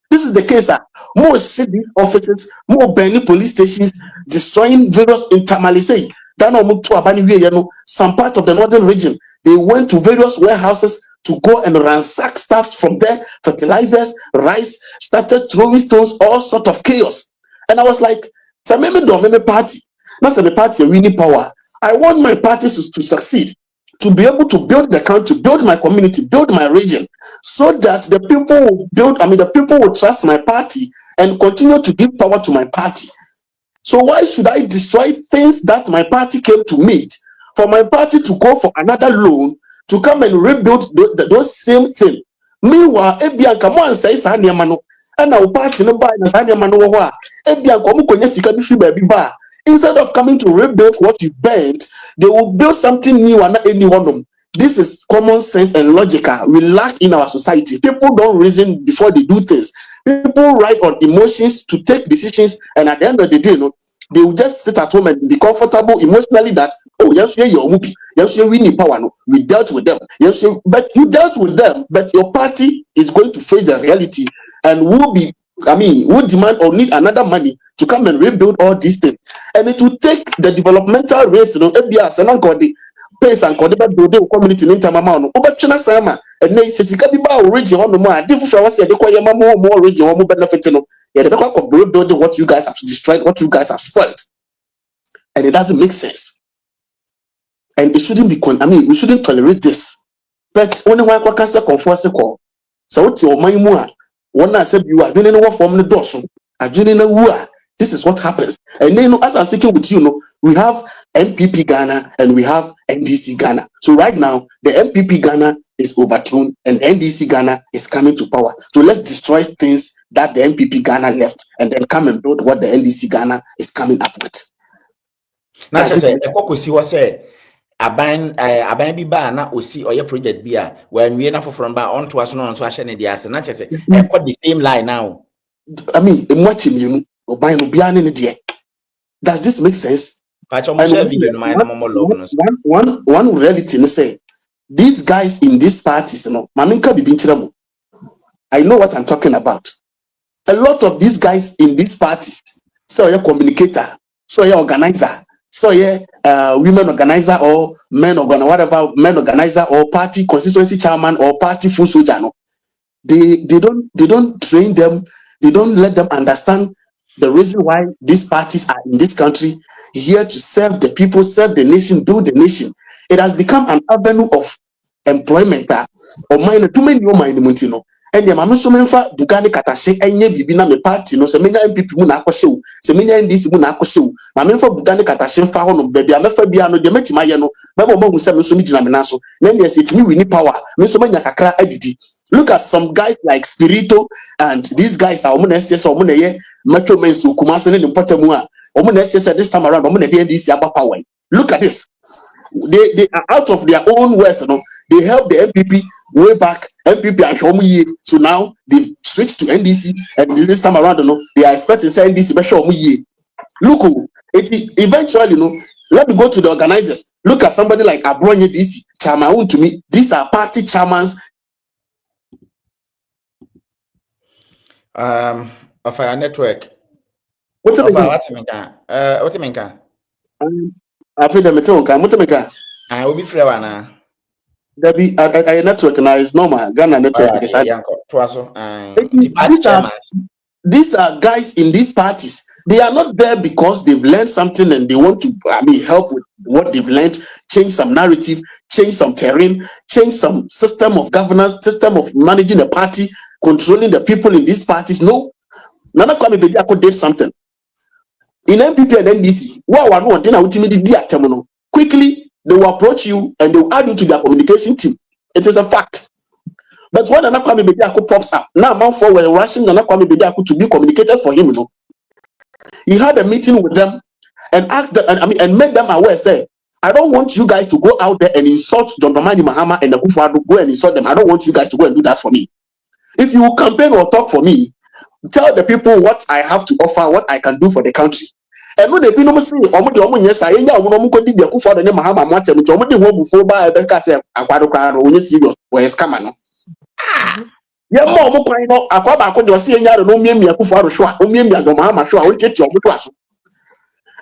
This is the case. More city offices, more Benny police stations, destroying various intermalisay. Some part of the northern region, they went to various warehouses to go and ransack stuffs from there, fertilizers, rice, started throwing stones, all sort of chaos. And I was like, party. Not a party winning power. I want my parties to succeed, to be able to build the country, build my community, build my region, so that the people will trust my party and continue to give power to my party. So why should I destroy things that my party came to meet, for my party to go for another loan to come and rebuild those same things? Meanwhile, Ebianka mo ansai sa niema no, and our party no buy na sa niema no ho a, Ebianka mo konya sika bi fi ba bi ba. Instead of coming to rebuild what you burnt, they will build something new and not any one of them. This is common sense and logical. We lack in our society. People don't reason before they do things. People ride on emotions to take decisions, and at the end of the day, they will just sit at home and be comfortable emotionally that, oh, yes, your movie, yes, we need power. No, we dealt with them. Yes, but you dealt with them, but your party is going to face the reality and will demand or need another money to come and rebuild all these things. And it will take the developmental race, ABS and pace and the community in Tamamano. Obachina Sama, and they say, Sikabiba region on the more, different flowers, they call more region, more benefits. Rebuild what you guys have destroyed, what you guys have spoiled. And it doesn't make sense. And it shouldn't be, we shouldn't tolerate this. But only one can say, conforce a call. So what's your mind more? One I said, you are doing what form the dorsum. This is what happens. And then, as I'm speaking with you, we have MPP Ghana and we have NDC Ghana. So right now, the MPP Ghana is overthrown and NDC Ghana is coming to power. So let's destroy things that the MPP Ghana left and then come and build what the NDC Ghana is coming up with. Now, just say, aban bi ba na osi oye project bi a when we na from ba on to us no so ahye ne dia se na chese the same line now. Watching you oban no bia ne de. Does this make sense? One reality no say these guys in these parties I know what I'm talking about. A lot of these guys in these parties, so you're communicator, so you're organizer, so you're women organizer or men organizer, whatever, men organizer or party constituency chairman or party full soldier. No, they don't train them. They don't let them understand the reason why these parties are in this country, here to serve the people, serve the nation, build the nation. It has become an avenue of employment or minor too many mind mutino. And the mama so menfa bugani katashe enye bibi na me party no se menya MPP mu na akoshe se menya NDC mu na akoshe ma menfa bugani katashe mfa ho no bia mefa bia no de metima ye no ba mo hu se me so mi gina me na so na ndie se timi wini power me so menya kakra adidi. Look at some guys like Spirito, and these guys are metro men so kumase ne mpotemu a this time around NDC aba power. Look at this. They are out of their own ways, they help the MPP way back. MPP and so now they switched to NDC, and this time around, they are expecting say NDC look, eventually, let me go to the organizers. Look at somebody like Abronye DC, chairman to me. These are party chairmans. Of our network. What's it mean? What's it mean? I feel the metal. What's it mean? I will be clever now. There be a network now is normal. Ghana network. These are guys in these parties. They are not there because they've learned something and they want to help with what they've learned, change some narrative, change some terrain, change some system of governance, system of managing a party, controlling the people in these parties. No. Nana Kwame Bediako did something. In MPP and NDC, quickly they will approach you and they will add you to their communication team. It is a fact. But when Nana Kwame Bediako pops up, now man for were rushing Nana Kwame Bediako to be communicators for him. He had a meeting with them and asked them, and made them aware, say, I don't want you guys to go out there and insult John Dramani Mahama and Akufo-Addo, go and insult them. I don't want you guys to go and do that for me. If you campaign or talk for me, tell the people what I have to offer, what I can do for the country. And when they be no say, yes, I ain't did the Akufo-Addo Mahama Matem, Jomodi Wobu Foba, Becca said, Aquado Crown, or serious, or a scammer. ye mo mo kwan no akwa ba ko de ose enya no miemia kufu arosho a miemia do mahama sho a won tete obodo aso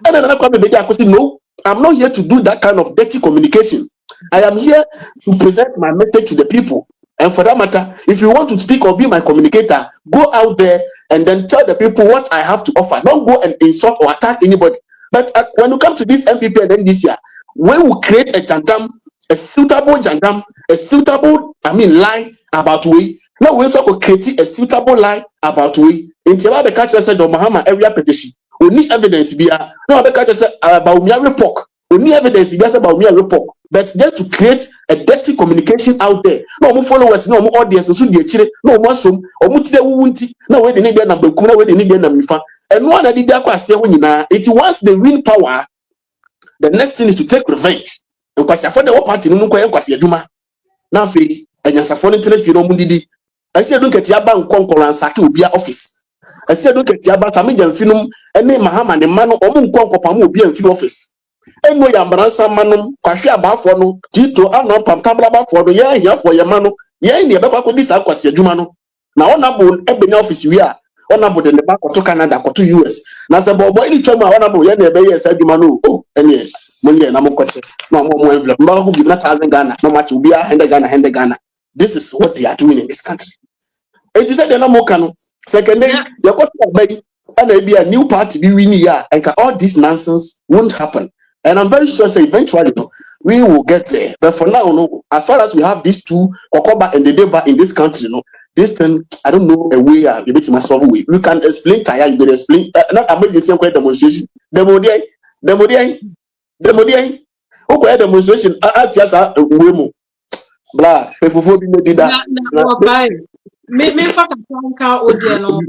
and then akwa be akosi no, I'm not here to do that kind of dirty communication. I am here to present my message to the people. And for that matter, if you want to speak or be my communicator, go out there and then tell the people what I have to offer. Don't go and insult or attack anybody. But when you come to this MPP and NDC, we will create a jandam, a suitable jandam, a suitable, lie about we. Now we also create a suitable lie about we. Until the catcher said, Mahama area petition. Only evidence be no the catcher said about me report. Only evidence be about me report. But just to create a dirty communication out there. No more followers, no more audience, so the chile, no more some, or mutide wunti, no way they need their number, no way they need their number. And one of the Daka say when you know it once they win power, the next thing is to take revenge. And because for the party, no more because you do ma. Now, and you're suffering to you know Mundidi. I said, look at your bank conquer and Saki will be office. I said, look at your bank, Samijan Finum, and name Mahama, the man or Munkonko Pamu be in office. And no Yambaransa Manum, Kwashia Bafono, Tito, Anon, Pamtabla for the year for your mano, ye in your back with this Aquasia Jumano. Now, honorable, every office we are, honorable in the back to Canada or to US. Now, the boy, any term, honorable, yeah, they said Jumano, oh, and yeah, Monday, and I'm a coach, no more envelope, no, who give not 1,000 Ghana, no much will be a hand Ghana. This is what they are doing in this country. It is said the no cano. Secondly, you got to and there be a new party be winning here, and all this nonsense won't happen. And I'm very sure eventually we will get there. But for now, no, as far as we have these two Kokoba and the Deba in this country, this thing, I don't know a way a bit my solve way. You can explain tire, you can explain not amazing same kind demonstration. Demo. Okay, demonstration at yasa wemo. Blah, people did that. Me fa ka odie no.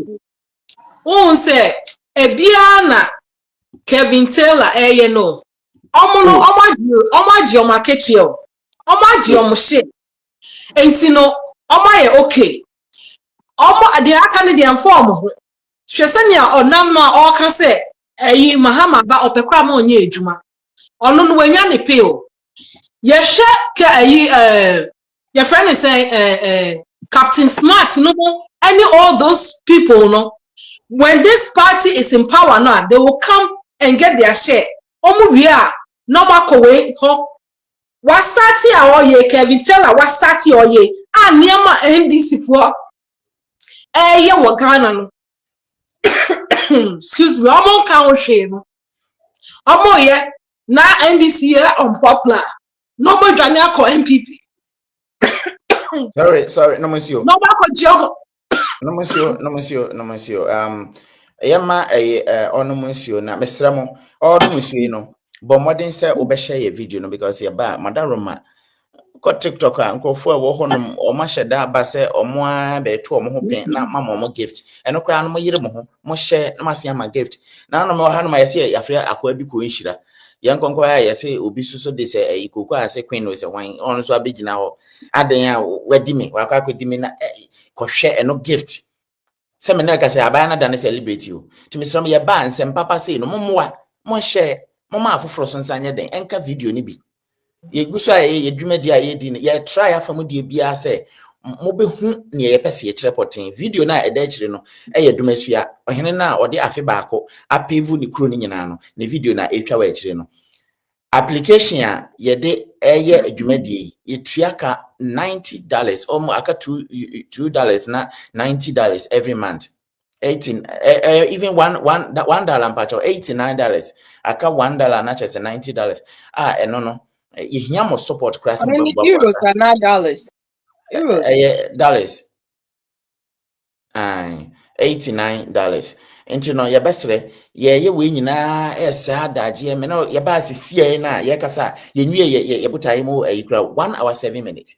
Won say ebia na Kevin Taylor no. Omo market yo. Omo shit. Enti no omo okay. Omo de aka ne de inform ho. Hwesenia onam no a oka say Mahama ba opekwa ma onye ejuma. Ono no wanya ne pay. Ye hwe ka your friend is saying Captain Smart, any all those people, when this party is in power now, they will come and get their share. No matter way, what started our ye, Kevin Taylor, what started our ye, and Niama NDC for what Ghana. Excuse me, I'm on count shame. I'm ye, now NDC unpopular. No more Ghana call MPP. Sorry, no monsieur. No monsieur. Yama ono monsieur na mesramo. All no monsieur no. But modern say obesha ye video no because ye ba Madam Roma got TikTok nkofo a wo honom o ma hyeda ba se omo a be to omo ho pen na mama omo gift. Eno kra no mo yire mo ho mo share na masia ma gift. Na no mo ha no ma yese yafre akwa bi ko nhira. Yankonko ya yese obi suso de se ikoko ase queen no se wan on so abegina ho aden a wadi me wakwa kwadi me na kohwe eno gift se me na ka se abaya na dan celebrate you timisram ye ba nsem papa say no momoa mo share mo ma afoforo so nsanye den enka video ni bi ye guso a ye dwuma dia ye di ye try afam die bia se mo be hu ne ye pese ye kire poten video na eda kire no ye dumasua ohene na ode afe baako apevu ni kro ni nyina no ne video na etwa wa kire no application ya yede eye adwumadie yetuaka $90 or aka $2 na $90 every month 18 even $1 mpacho $89 aka $1 na chese $90 no yehia mo support class euros are not dollars. Dollars $89 enti no ye besre ye we nyina esa adaje me no ye ba sisi na ye kasa ye nwie ye butai mu ayikura 1 hour 7 minutes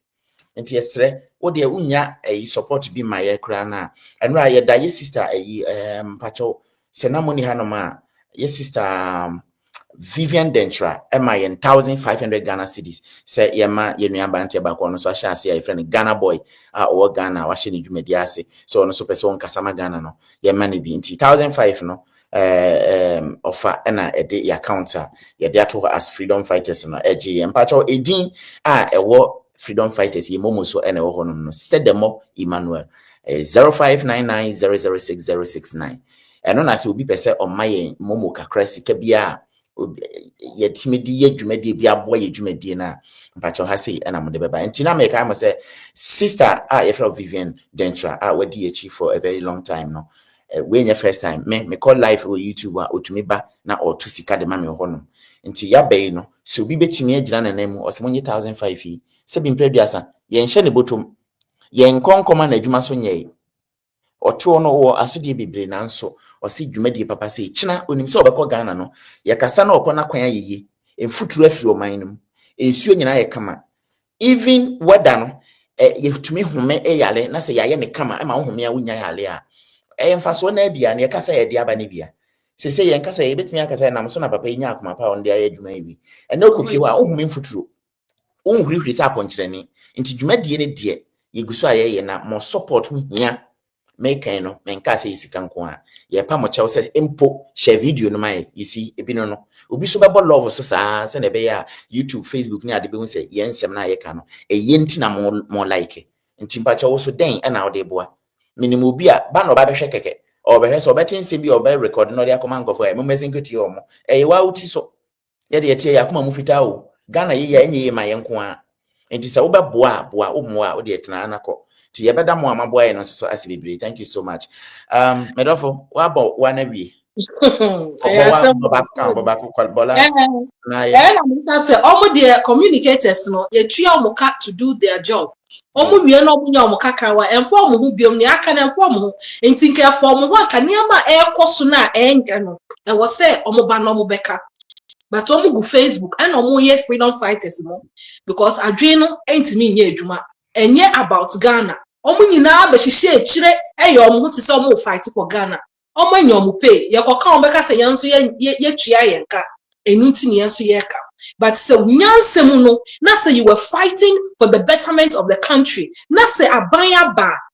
enti yesre wo de unya support bi ma ye kura na enra ye da ye sister pacho senamoni hanoma ye sister Vivian Dentra ema ye 1500 Ghana cedis say ye ma ye nuaba ntia ba ko no so ahia ase ye friend Ghana boy o Ghana wa hye ne dwumadi ase so no so pese on kasama Ghana no ye ma ne bi nti 1500 no offer na ede account ye de ato as freedom fighters no eje ye mpacho edin ewo freedom fighters ye momo so ene wo honom no Sedemo Emmanuel 0599006069 eno na se obi pese omaye momo kakra sika bia ye timidi ye dwumadi bia boa ye dwumadi na mpacho ha sei ena mo de beba entina me ka mo say sister ye from Vivian Dentra wadi ye chief for a very long time no when your first time me call live on YouTube otumi ba na otu sika de ma me honom nti ya bai no so obi betumi agina na namu osemonye 1005 yi se bi mpreduasa ye nhye ne botom ye nkonkoma na adwuma so nyɛ oto no wo asodie bebre nanso osi dwumadie papa se kina onim se obekɔ Ghana no ye kasa na okɔ na kwan ayeye emfuturu afiri oman no ensuo nyina ye kama even weather no ye tumi home yale na se yaye ne kama ma home a wonya yale a emfaso na bia na ye kasa ye de aba ne bia se ye nkasa ye betumi akasa na so na papa nya akoma pa on de aye dwuma yi ene okopie wa ohumi mfuturu onhurihuri sa aponkyerani nti dwumadie ne de ye guso aye na mo support hia make no menka say sika nko a ye pa mo chew say impo share video no mai you see ebi no obi so bebo love so sa se na be ya YouTube Facebook ni ade be hu say ye nsem na ye ka no ye nti na mo like nti mpa chew so den na ode boa minimum obi a ba no ba behwe keke o behwe so betin se bi o be record no de akoma nkofo e mo mesin kweti o mo wa uti so ye de tie yakoma mu fita o Ghana ye ya enye ma ye nko a nti se wo be boa o mo a o de tena anako ti ye beda mo amaboa ye no so asibebre. Thank you so much. Medofo wa ba wa na wie baba ko bola na ye na say omo the communicators no ye tua omo ka to do their job omo wie no omo nya omo kakra wa enfo omo hu biom ne aka na enfo omo hu enti nke afo omo ho aka niama ekoso na enga no e wo say omo ba no omo beka but omo go Facebook and omo ye freedom fighters mo because adwen no entimi nye adwuma enye about Ghana omo nyina ba hihye ekire eye omo hu ti say omo fight for Ghana omo nya omo pay ye koka omo beka say yanso ye tua ye nka enuti ne yanso ye ka but say nyansem no na say you were fighting for the betterment of the country na say aban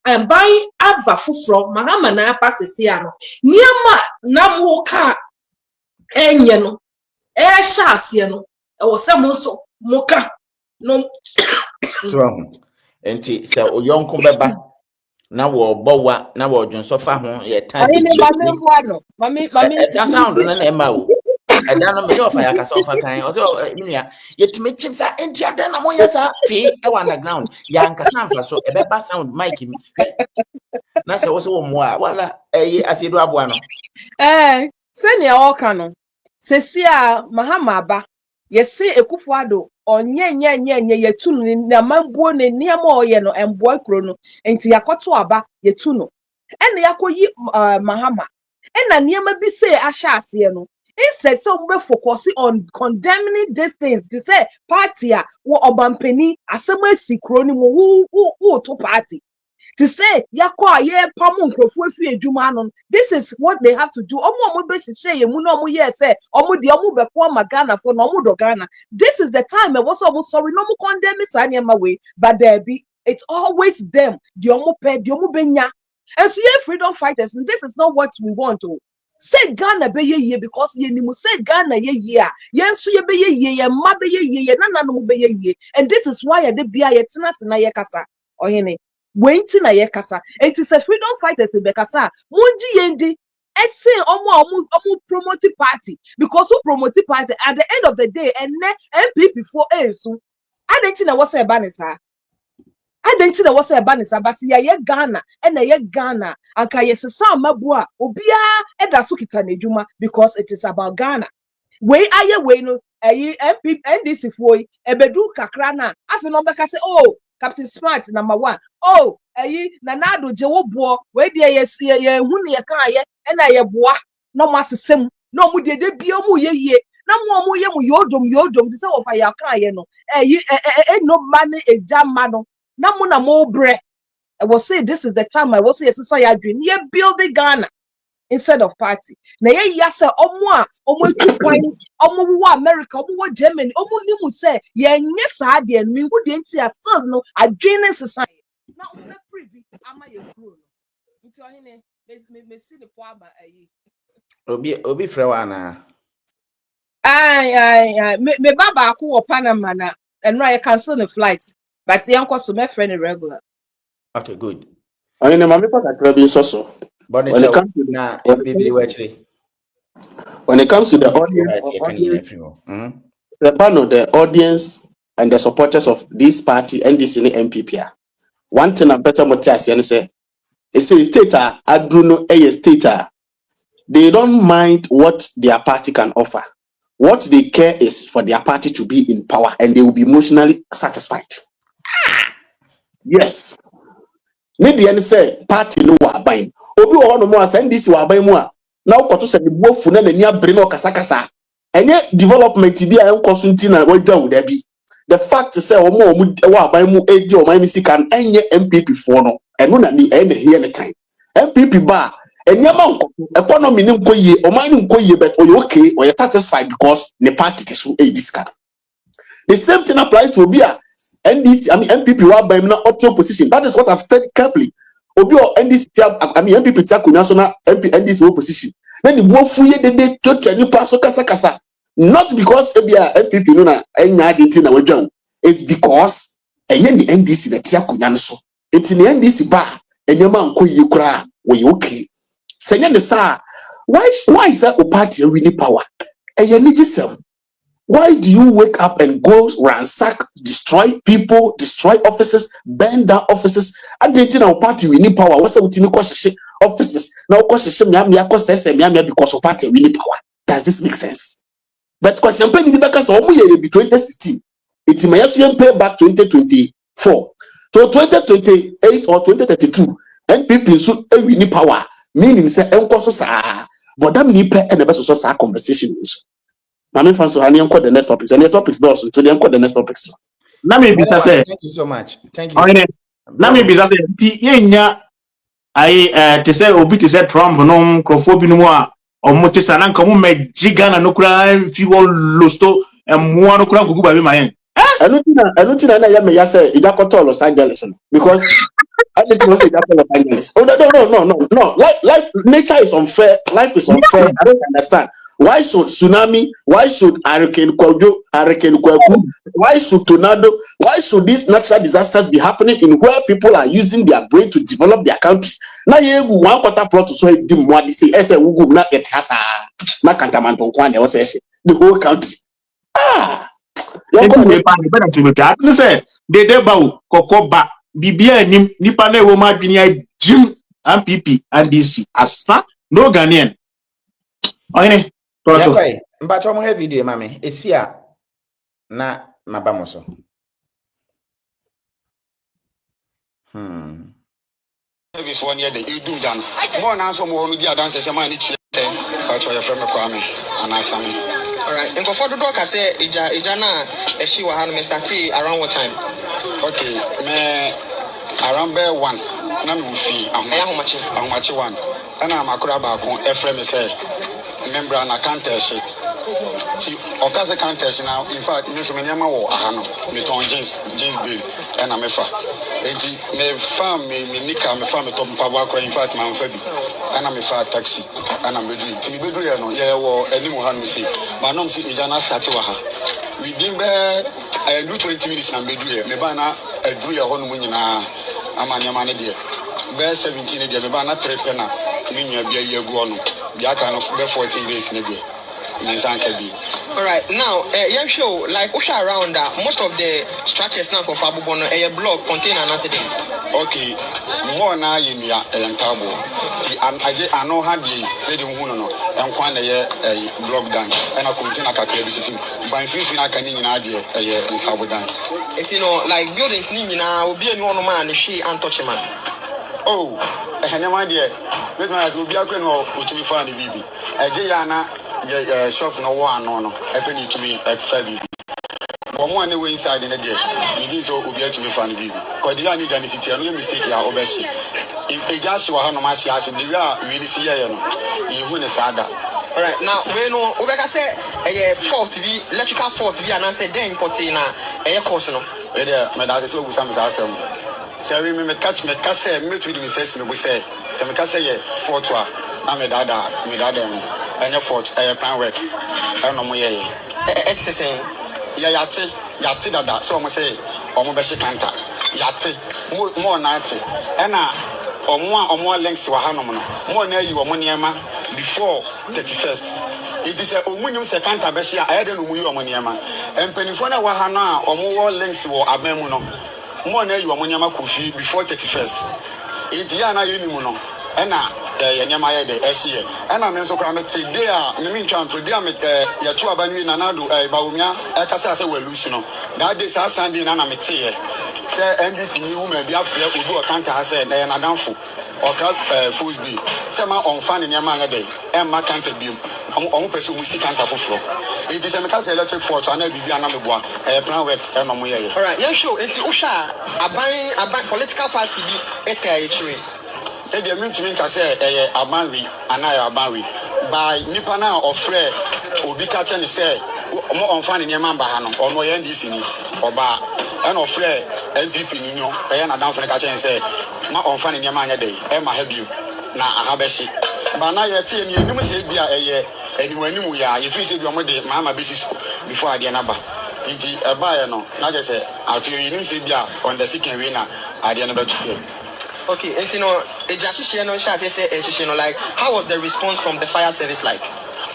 aba fufro mahama na pasese ano niama na mo ka enye no sha ase no e wo say mo so mo ka no so enti se oyonko beba na wo bowa na wo dwonso fa ho ye tan de mami ta sound no na ema o eda no me do fa ya kasa ofa kan o se minua ye tumi chim sa enti ada na mo ya sa twi e wa underground ya nkasa mfa so e beba sound mic mi na se wo se wo mo a wala asiedu aboa no seni a oka no sesi a mahama aba yesi Ekufuado onye yetunu na mambuo ne niama oye no emboa kro no enti yakoto aba yetunu ene yakoyi mahama ena niama bi say ahya ase no instead so we focus on condemning these things to say party a wo obampani asem asi kro ni mo wo to party to say yakwa ye pamu nkrofo afi adwuma no this is what they have to do omo be hye ye mu na omo ye say omo de omo be ko magana for no omo do Ghana this is the time e was omo sorry no mo condemn sa nyama we but there be it's always them the omo pe the omo benya and so ye freedom fighters and this is not what we want to say Ghana be ye because ye ni mu say Ghana ye a ye nso ye be ye ma be ye na no be ye and this is why ye de bia ye tena se na ye kasa ohene wenti na ye kasa it is a freedom fighters be kasa munji yendi ese omo promote party because who promote party at the end of the day and MPP for esu adenti na wose eba nisa adenti na wose eba nisa but ye Ghana and ye Ghana anka yesesa mabua obia eda so kita na edwuma because it is about Ghana we aye we no MPP NDC for ebedu kakra na afi no beka say oh Captain Smart number 1 oh na nado je wo bo we de ye hu ne ye kan ye na ye boa no masesem no mu de bia mu ye na mu ye mu yodom ti se wo fa ya kan ye no no man ejama no na mu na mo bre I will say this is the time I will say yes ya dream ye build Ghana instead of party na ye yase omo 2 point omo wo America omo wo Germany omo ni mu say ye nye sa de mi hu de nti a still no adwene society na omo privy ama ye kuro no nti ohene me si the po aba ayi obi frewa na ai me baba ko wo Panama na eno ye cancel the flight but yanko so my friend regular. Okay, good. I mean, my people are grabbing so. But When it comes to na baby actually. when it comes to the audience and the supporters of this party, NDC and MPP, one thing I'm better motias and say, it's a state adruno a state. They don't mind what their party can offer. What they care is for their party to be in power and they will be emotionally satisfied. Yes. Maybe any say party no wa buying. Obi o no more send this wa buying more. Now koto se the bofu na na nia bre no kasakasa. Enye development bi a enko so ntina wadwa wo da bi. The fact say omo wa buying mu eji o man sika enye MPP for no. Eno na ni ene here any time. MPP ba enyama nko economy ni nko ye o man nko ye but o okay or you satisfied because the party so e discard. The same thing applies to Obia. NDC, I mean MPP wa by na option position. That is what I've said carefully. Obi or NDC, I mean MPP tia national MP NDC opposition. Then the more fuye de to ni paso kasa. Not because Obia MPP no na enya de tin na wadwa. It's because enye ni NDC na tia kunya so. Enti ni NDC ba enyama nko yi kura we okay. Senya ne sa why is that a party winning power? Enye ni gisem. Why do you wake up and go ransack, destroy people, destroy offices, burn down offices? I didn't know party we need power. What's up with offices? Now, because of party we need power. Does this make sense? But question because be 2016. It may have pay back 2024. So 2028 or 2032, NPP so we need power. Meaning say but that need pay and the best social conversation. Mami Fanso, I need the next topics. And the topics does so they the next topics. Let me be say. Thank you so much. Thank you. Let me be say. Yenya I to say obi to say Trump no crofo bi no a omo te sana nka mo magiga na no kura fi wo losto mo no kura gugu ba bi mayen. Enu ti na ya me ya say ija koto Los Angeles because I think was ija Los Angeles. Oh no. Life nature is unfair. Life is unfair. I don't understand. Why should tsunami? Why should hurricane Kwaku? Why should tornado? Why should these natural disasters be happening in where people are using their brain to develop their countries? Now you one quarter plot to so the more they say as a wugu na get hasa na kantamanto kwane o say the whole country. You say they ba kokko ba bibia nim nipa na ewo ma dwene ajim MPP and NDC asa no Ghanaian. Oyene Yeah, but I'm have video, mami. It's here. Na mabamoso. Before near the do done. More now some more media dances a man each but your friend Kwame and I Sammy. Alright, and for the dog I say Ijana she will have Mr. T around what time? Okay, me around bear one. None will fee. How much one? And I'm a crab Ephraim say. Remember, I can't tell you. See, Okaza can't tell you now. In fact, you should remember what I know. Me ton James Bill, and I'm a fa. Me farm me nika me farm me top power. In fact, my fabi, and I'm a fa taxi, and I'm ready. To be ready, no, yeah, well, any more hand me say. My name is Ijana Statiwaha. We didn't bear. I do 20 minutes and be doing. Me bana a do your own money na. I'm a yamane dear. Bear 17 dear. Me bana 3 penna. Me be a year go on. That kind of 14 days maybe. Alright, now yeah show like Osha around that most of the structures now for Fabubono a block contain an accident. Okay, more now in ya and tabo. See, I know how they say the no and one a block down and I contain a calculation system. But if I can in idea and tabo down. If you know, like buildings now will be a normal man, she untouchable. Oh, I have no idea. Let me ask you, be a queen or to be found the baby. A Jayana, shops no one, no, a penny to me at Fabi. One one way inside in a day, it is all be to be found the baby. Because the only city, no mistake, you are obviously. If a just were no mass, they are really see you win a saga. Alright, now, we know, Obeka say a fault to be electrical fault to be an answer, then container a course. No, my dad is always some awesome. Sorry, me catch me kase meet with me says no say. So me kase ye fortwa. Na me dada anya fort plan work. I no mo ye. It's the same. Yeah, yati dada. So mo say omo be shikanta yate mo na ate ena omo links wa hanom no mo na yi omo niema before 31st it is a omunyum sekanta be shia ayede no mu yi omo niema empanifo na wa ha no a omo links wo abamu no mo na yi omo niema kofi before 31st it ya na yini mu no ena ye niema ye de ehie ena me nso kwa me te dey a me ntwa ntro dey a me ye to abanu na nado bawumia e kasa se walusu no that day sa Sunday na me te ye say NDC ni woman bi afre obi o kanta say na ye na danfo okra Fosby say ma on fan niema nga dey e ma kanta bi on person mu sikanta foforo it is a meka say electric force ana bibia na meboa plan work e no mo ye all right yeah show enti usha aban political party bi ekai chiri e mean to me ka say abanwi ana ya abanwi by nipa na ofre obi ka che ne say mo on fan niema mba ha no ono ye NDC ni oba and ofre NPP ni nyo e na danfo ne ka che ne say ma on fan niema anya dey e ma ha biu na aha be shi ba na ye tie ni enim se bia enimu ya ye fi se bi omo de mahama basis before ade na ba nti e ba ye no na je say atu enim se bia on the second way na ade na ba tu. Okay, and you know, like, how was the response from the fire service like?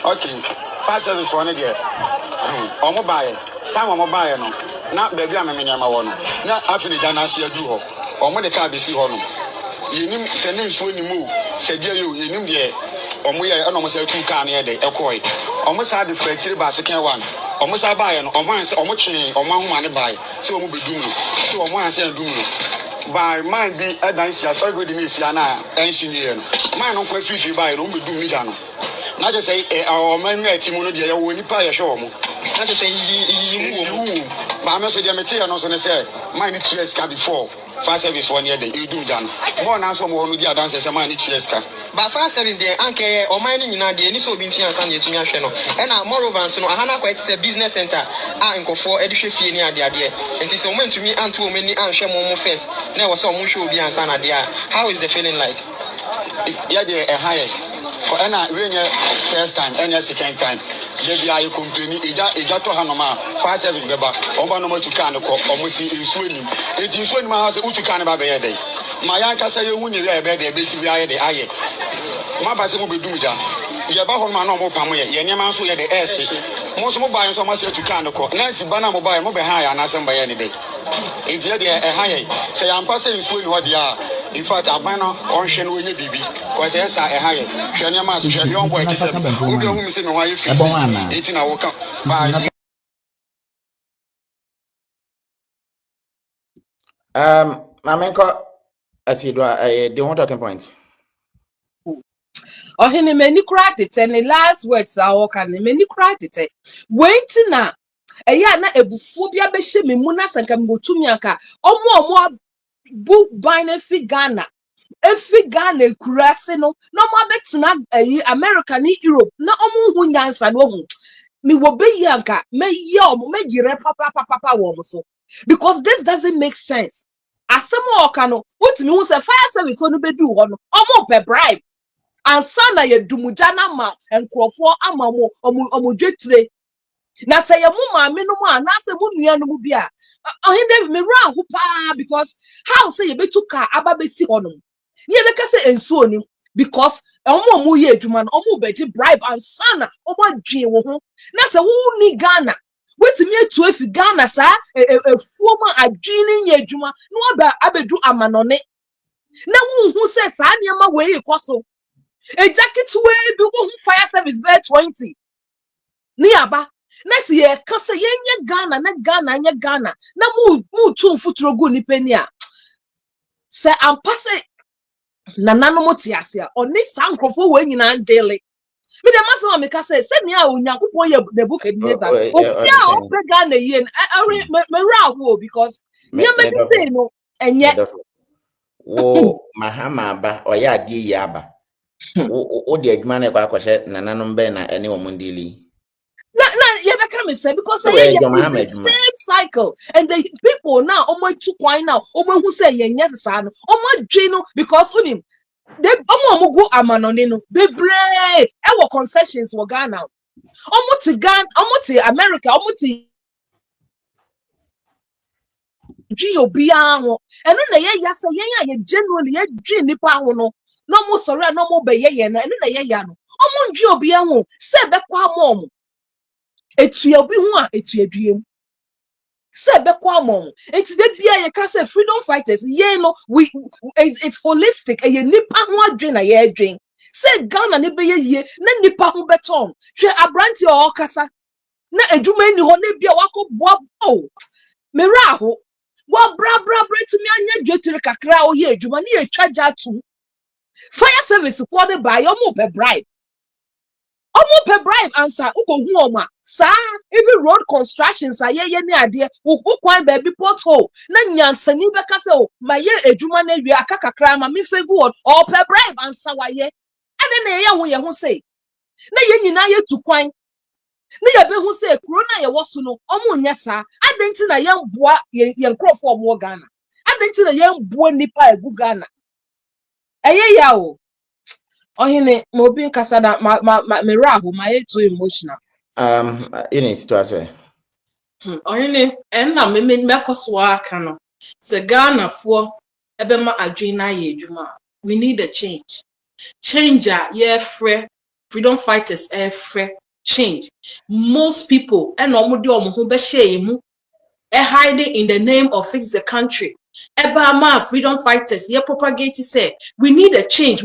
Okay, fire service for any day. Omo buy, time omo buy no. Na baby am me nyama wo no. Na afi ni jana sia du ho. Omo de ka be si ho no. Yenim se ne nsuo ni mu, se dia yo yenim de omo ye na omo se tu ka na ye de ekoi. Omo sa de frachiri ba second one. Omo sa buy no, omo anse omo twen omo ahoma ne buy. Se omo bedum no. Se omo anse adum no. By mind be a dance as I go to Miss Yana, engineer. Mine on quite free by room with Dumijano. Not to say our man met Timono, the only pie show. Not to say you, Mamma said, Yamatia, no son say, mine tears can before. Fire service 1 year, you do Jan. More now, some more with your dances, a mine tears can. But fire service there, Anke or mining in the initial binti and Sunday to National. And now, moreover, so Hana quite a business center. I go for education near the idea. It is a moment to me and too many and share more face. Never saw much will be and Sana there. How is the feeling like? Yeah, they're a higher. And I when first time and second time. Maybe I complain. Ija to Hanoma, fire service beba. Oba no more to can almost in swimming. It is when my house to can about a day. My uncle say you win your bed, basically I the aye. My bass will be doja. Yabaho man no more pamoya, Yanaman so the air. Most mobile so much to can call. Nancy Banana mobile mobile high and answer by any day. It's a high. Say I'm passing through what they are. In fact, I might not ocean when you be because yes, I high. Shania Mas, your boy, who go home is in why you feel 18 hour come by. Mamenko, I see, do want talking points. Oh, he many credit and the last words are all can many credit. Waiting now. Eya na ebufu bia be hye memuna sanka motumi aka omo bu ban efi Ghana kurase no na omo betena America ni Europe na omo hu nyansa no hu me wo be yi anka me ye omo me yire papa wo mo so because this doesn't make sense asemo oka no utimi hu se fire service no be du ho no omo pe bribe ansa na ye dumuja na ma enkrofo ama mo omo dwetire na say your mama me no ma na say mu nua no mu bia ohinde me ra ho pa because how say you betu car aba be si honom ye be ka say ensuo ni because omo ye adwuma no omo be bribe and sana omo dwen wo ho na say wo ni Ghana wetimi etu efi Ghana sa efuo ma adwen ni ye adwuma no aba abedu amanone na wo hu say sa niam we ikoso e jacket we bi wo fire service be 20 ni aba next year kase yenye Ghana na Ghana nye Ghana na mu tu futuro gu ni pani a se ampase na nanom tiase a oni sankrofo we nyina daily me dem asema me kase se ni a onyankopon ye Nebukadnezar obi a o pe Ghana ye me ra wo because nye me be say no enye wo mahama ba oya ade ya ba o de adwuma na kwa akose na nanom be na ene wo mundili na yeah, that can be said because it's the same cycle and the people now almost too quiet now almost who say yes son almost dream because unim they almost go amanonino they break our concessions were Ghana almost to Ghana almost to America almost to dwi obi aho eno na ye ya se yen a ye genuinely ye dwi nipa ho no no mo sorry no mo be ye no eno na ye ya no omo dwi obi aho se be kwa amom etu obi ho a etu adwiem se be kwa amom enti de bia ye ka say freedom fighters ye no we it's holistic e ye nipa ho adwen na ye adwen se Ghana ne be ye na nipa ho beton hwe abranti o kasa na edwuma ni ho na bia wakobua oh meraho wa bra timi anya dwetire kakra o ye edwuma na ye twaja tu fire service for the buy omo pe bribe answer uko hu oma sa even road constructions aye ni ade ukwan ba bi pothole na nyansani be ka se o ma ye edwuma na wi aka kakra ma me fegu o pe bribe answer wa ye ade na ye ho say na ye nyina ye tu kwan na ye be hu say kuro na ye woso no omo nya sa adenti na ye mboa ye nkrofo omo Ghana adenti na ye mboa nipa egu Ghana eye ya o ohine mo bi nkasa da me raho ma ye too emotional in situation ohine na me mekoso aka no se Ghana fo ebe ma adwen na ye adwuma we need a change ye freedom fighters change most people and omudi omo be share mu hiding in the name of fix the country eba freedom fighters ye propagate say we need a change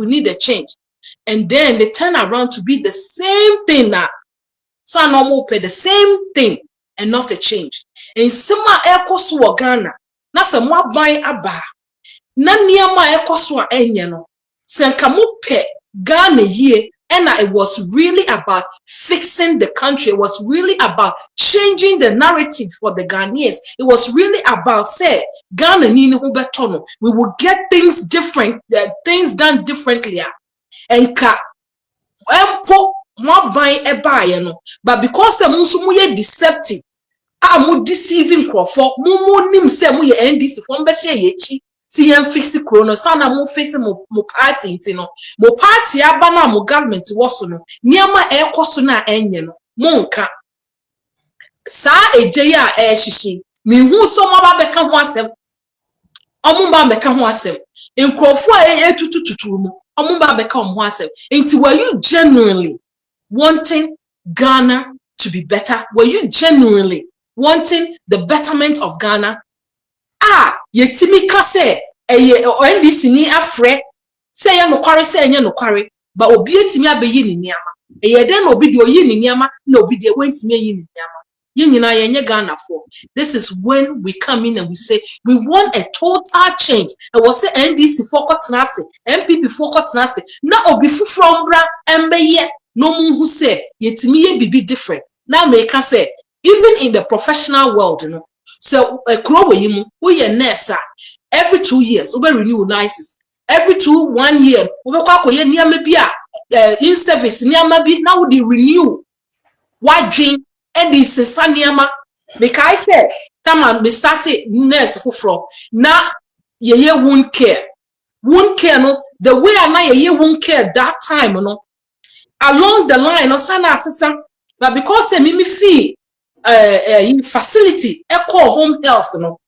and then they turn around to be the same thing now so normal pay the same thing and not a change in sima ekoso Ghana na se mo aban aba na niama ekoso enye no se nka mo pe Ghana ye and it was really about fixing the country. It was really about changing the narrative for the Ghanaians. It was really about say Ghana nini ubetono. We will get things different, things done differently. And ka empo mo ban ebaye no. But because the musumu deceptive, mo deceiving crofo, mo nim se mo ye NDC for mbehye yechi. Si yen fix krono sana mo fix mo party ntino mo party aba na mo government woso no niama ekoso na enye no mo nka sa eje ya ehihie mi hu so mo ba beka ho asem omo ba beka ho asem nkrofo etutututu mo omo ba beka ho asem enti were you genuinely wanting Ghana to be better? Were you genuinely wanting the betterment of Ghana? Yetimi kase NDC ni afre say ya nokware say enya nokware ba obi etimi abeyi ni niama den obi de oyi ni niama na obi de wentimi ayi ni niama ye nyina yenye Ghana for. This is when we come in and we say we want a total change. And we say NDC for kotenase, MPP for kotenase, na obi from bra embeye no mu who say yetimi ye bibi different. Now me can say even in the professional world, you know, so a crow yimu we a nurse every 2 years we renew license every 1 year we kwa koye niam bia in service niam bi now we renew why dream and this saniama because I said come on we started nurse from na ye won't care no the way I na ye won't care that time no along the line no sana asesa but because say me fee facility echo home health no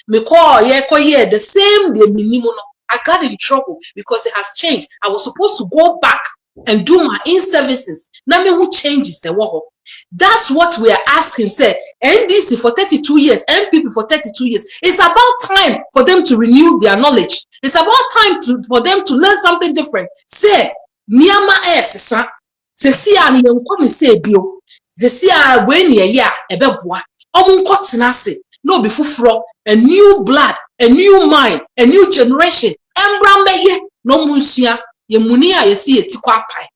me call the same the minimum. I got in trouble because it has changed. I was supposed to go back and do my in-services. Now me who changes the world. That's what we are asking. Say NDC for 32 years, MPP for 32 years. It's about time for them to renew their knowledge. It's about time for them to learn something different. Say Myanmar sisa. Se si ani yenko mi say bio. Se si a when ye ya ebeboa. Omunko tinase. No be fufro. A new blood, a new mind, a new generation. Embrambe no munsia ye munia ye si etikwa pai.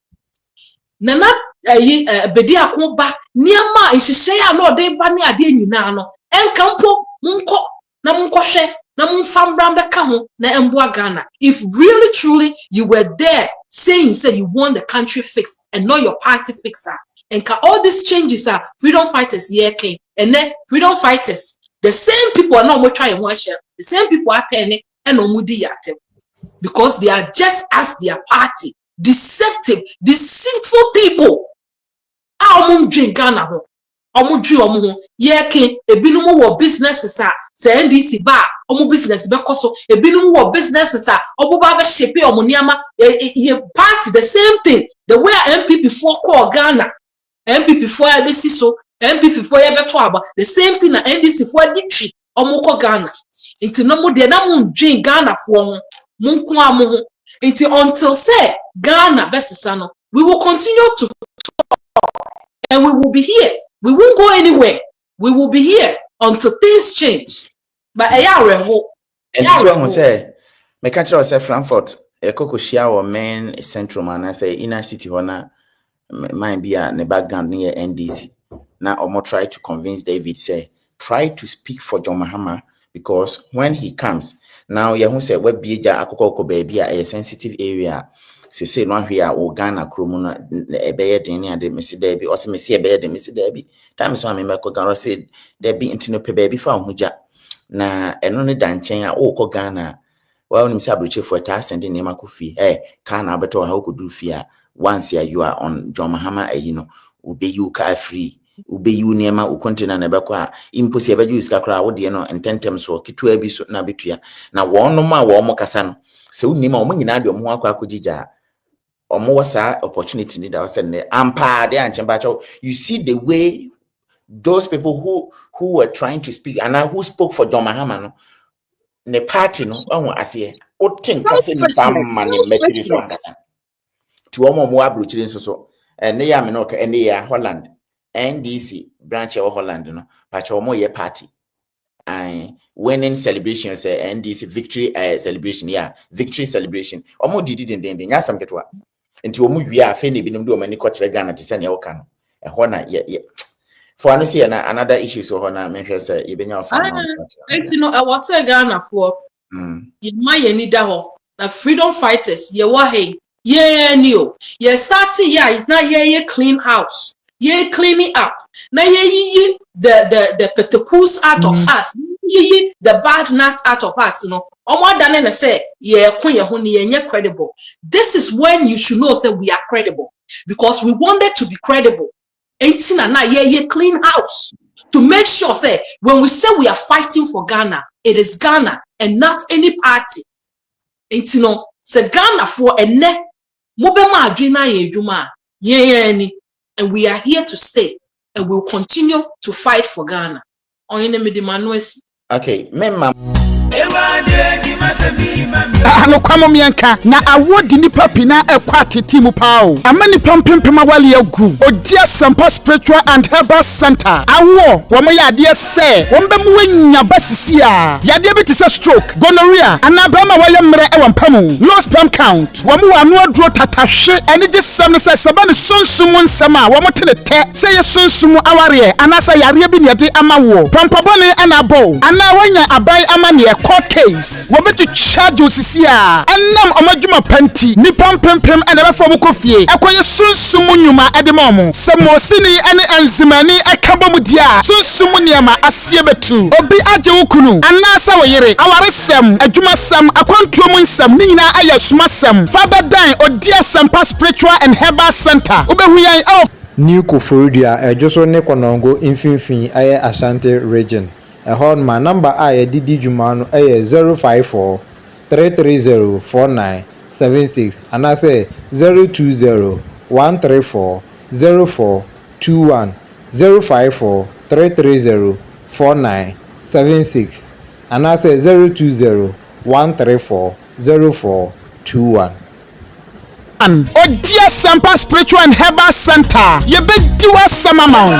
Nana bedi akoba niama nhihye ya no de ba ne ade nyina no. Enkampo munko na munkohwe na munfambrambe ka ho na emboa Ghana. If really truly you were there saying you want the country fixed and not your party fixer. And all these changes are freedom fighters came. And then freedom fighters the same people are not more trying to share. The same people are turning and omudi because they are just as their party. Deceptive, deceitful people. Ghana. Omudri omu yeke ebinumu wo businesses a se NDC ba omu business be koso ebinumu wo businesses a obuba be shepe omu niama ye party the same thing the way MPP for call Ghana MPP for abesi so MPP for yebeto aba the same thing na NDC for ditwi omu ko Ghana nti no mu de na mu dwen Ghana for mu nko amu nti until say Ghana besisa no we will continue to and we will be here. We won't go anywhere. We will be here until things change. But and this one will say, me catch us say Frankfurt, Koko share or main central man. I say inner city honor might be a the background near NDC. Now Omo try to convince David say try to speak for John Mahama because when he comes now you say we be akoko baby a sensitive area. Say no here o Ghana kromu na ebeye den ade mesi da bi o se mesi ebeye den mesi da bi time so me ko Ghana say there be intino pe baby fa hoja na eno ne danchen a o ko Ghana wa onim say abrochefo ta send ne makofi Ghana beto ha okodu fi a once you are on John Mahama no ube you car free ube you nema u container na beko a imposi ebeju iska kra wo de no ententem so kitu abi so na betua na wo no ma wo mo kasa no se unima o mo nyina de o mo akwa akogija what's opportunity need I said you see the way those people who were trying to speak and now who spoke for John Mahama no the party no I see o think say ni money make so angasa to omo mo abrochire so and ya me no ka ya Holland NDC branch of Holland no patch omo ye party and winning celebration say NDC victory celebration victory celebration omo didi den nya sam ketwa nti omu wi afa na ebinom de o mani ko kire Ghana te se ne woka no ho na ye for anu see na another issue so ho na me hwe se ye benya ofa no nti no I was say Ghana for ye ma ye ni da ho na freedom fighters ye wa hey ye ni o ye start ya na ye clean house ye clean it up na ye the petacles out of us ye the bad nuts out of us no omo dane na say ye kun ye ho ni ye credible. This is when you should know say we are credible because we wanted to be credible. 18 and now ye clean house to make sure say when we say we are fighting for Ghana, it is Ghana and not any party. 18 no say Ghana for ene mo be ma adwena ye dwuma ye ni and we are here to stay and we will continue to fight for Ghana. Okay, memma ano kwamo mianka na awodi nipa pina ekwa tetimu pao amani pampempema wale agu odia sampa spiritual and herbal center awo womo yade se wombe mu wanya basisi a yade bi tise stroke gonorrhea anabama wale mre e wampamu low sperm count womo wanu aduro tatahwe ene je sam se sabane sunsumu nsama womo telete se ye sunsumu aware anasa yare bi ne de amawo pampabone anabo ana wanya abai amane e court case wobetu charge osisi a enam omadwuma panti ni pampempem ene be fo bukofie ekoye sunsumu nyuma edemom samosini ene enzimani akabom dia sunsumu niama asie betu obi aje wukunu anasa woyere awaresem adwuma sam akwantuom nsam nyina ayasumasem fabadan odia sampa spiritual and herbal center obehuyan New Kufuridia ejoso ne konongo infinfin aye Ashanti region ehon ma number aye didi jumanu aye 054 330 4976 and I say 020 134 0421 054 330 4976 and I say 020 134 0421 Odia Sampa Spiritual and Herbal Center. You be do us some amount.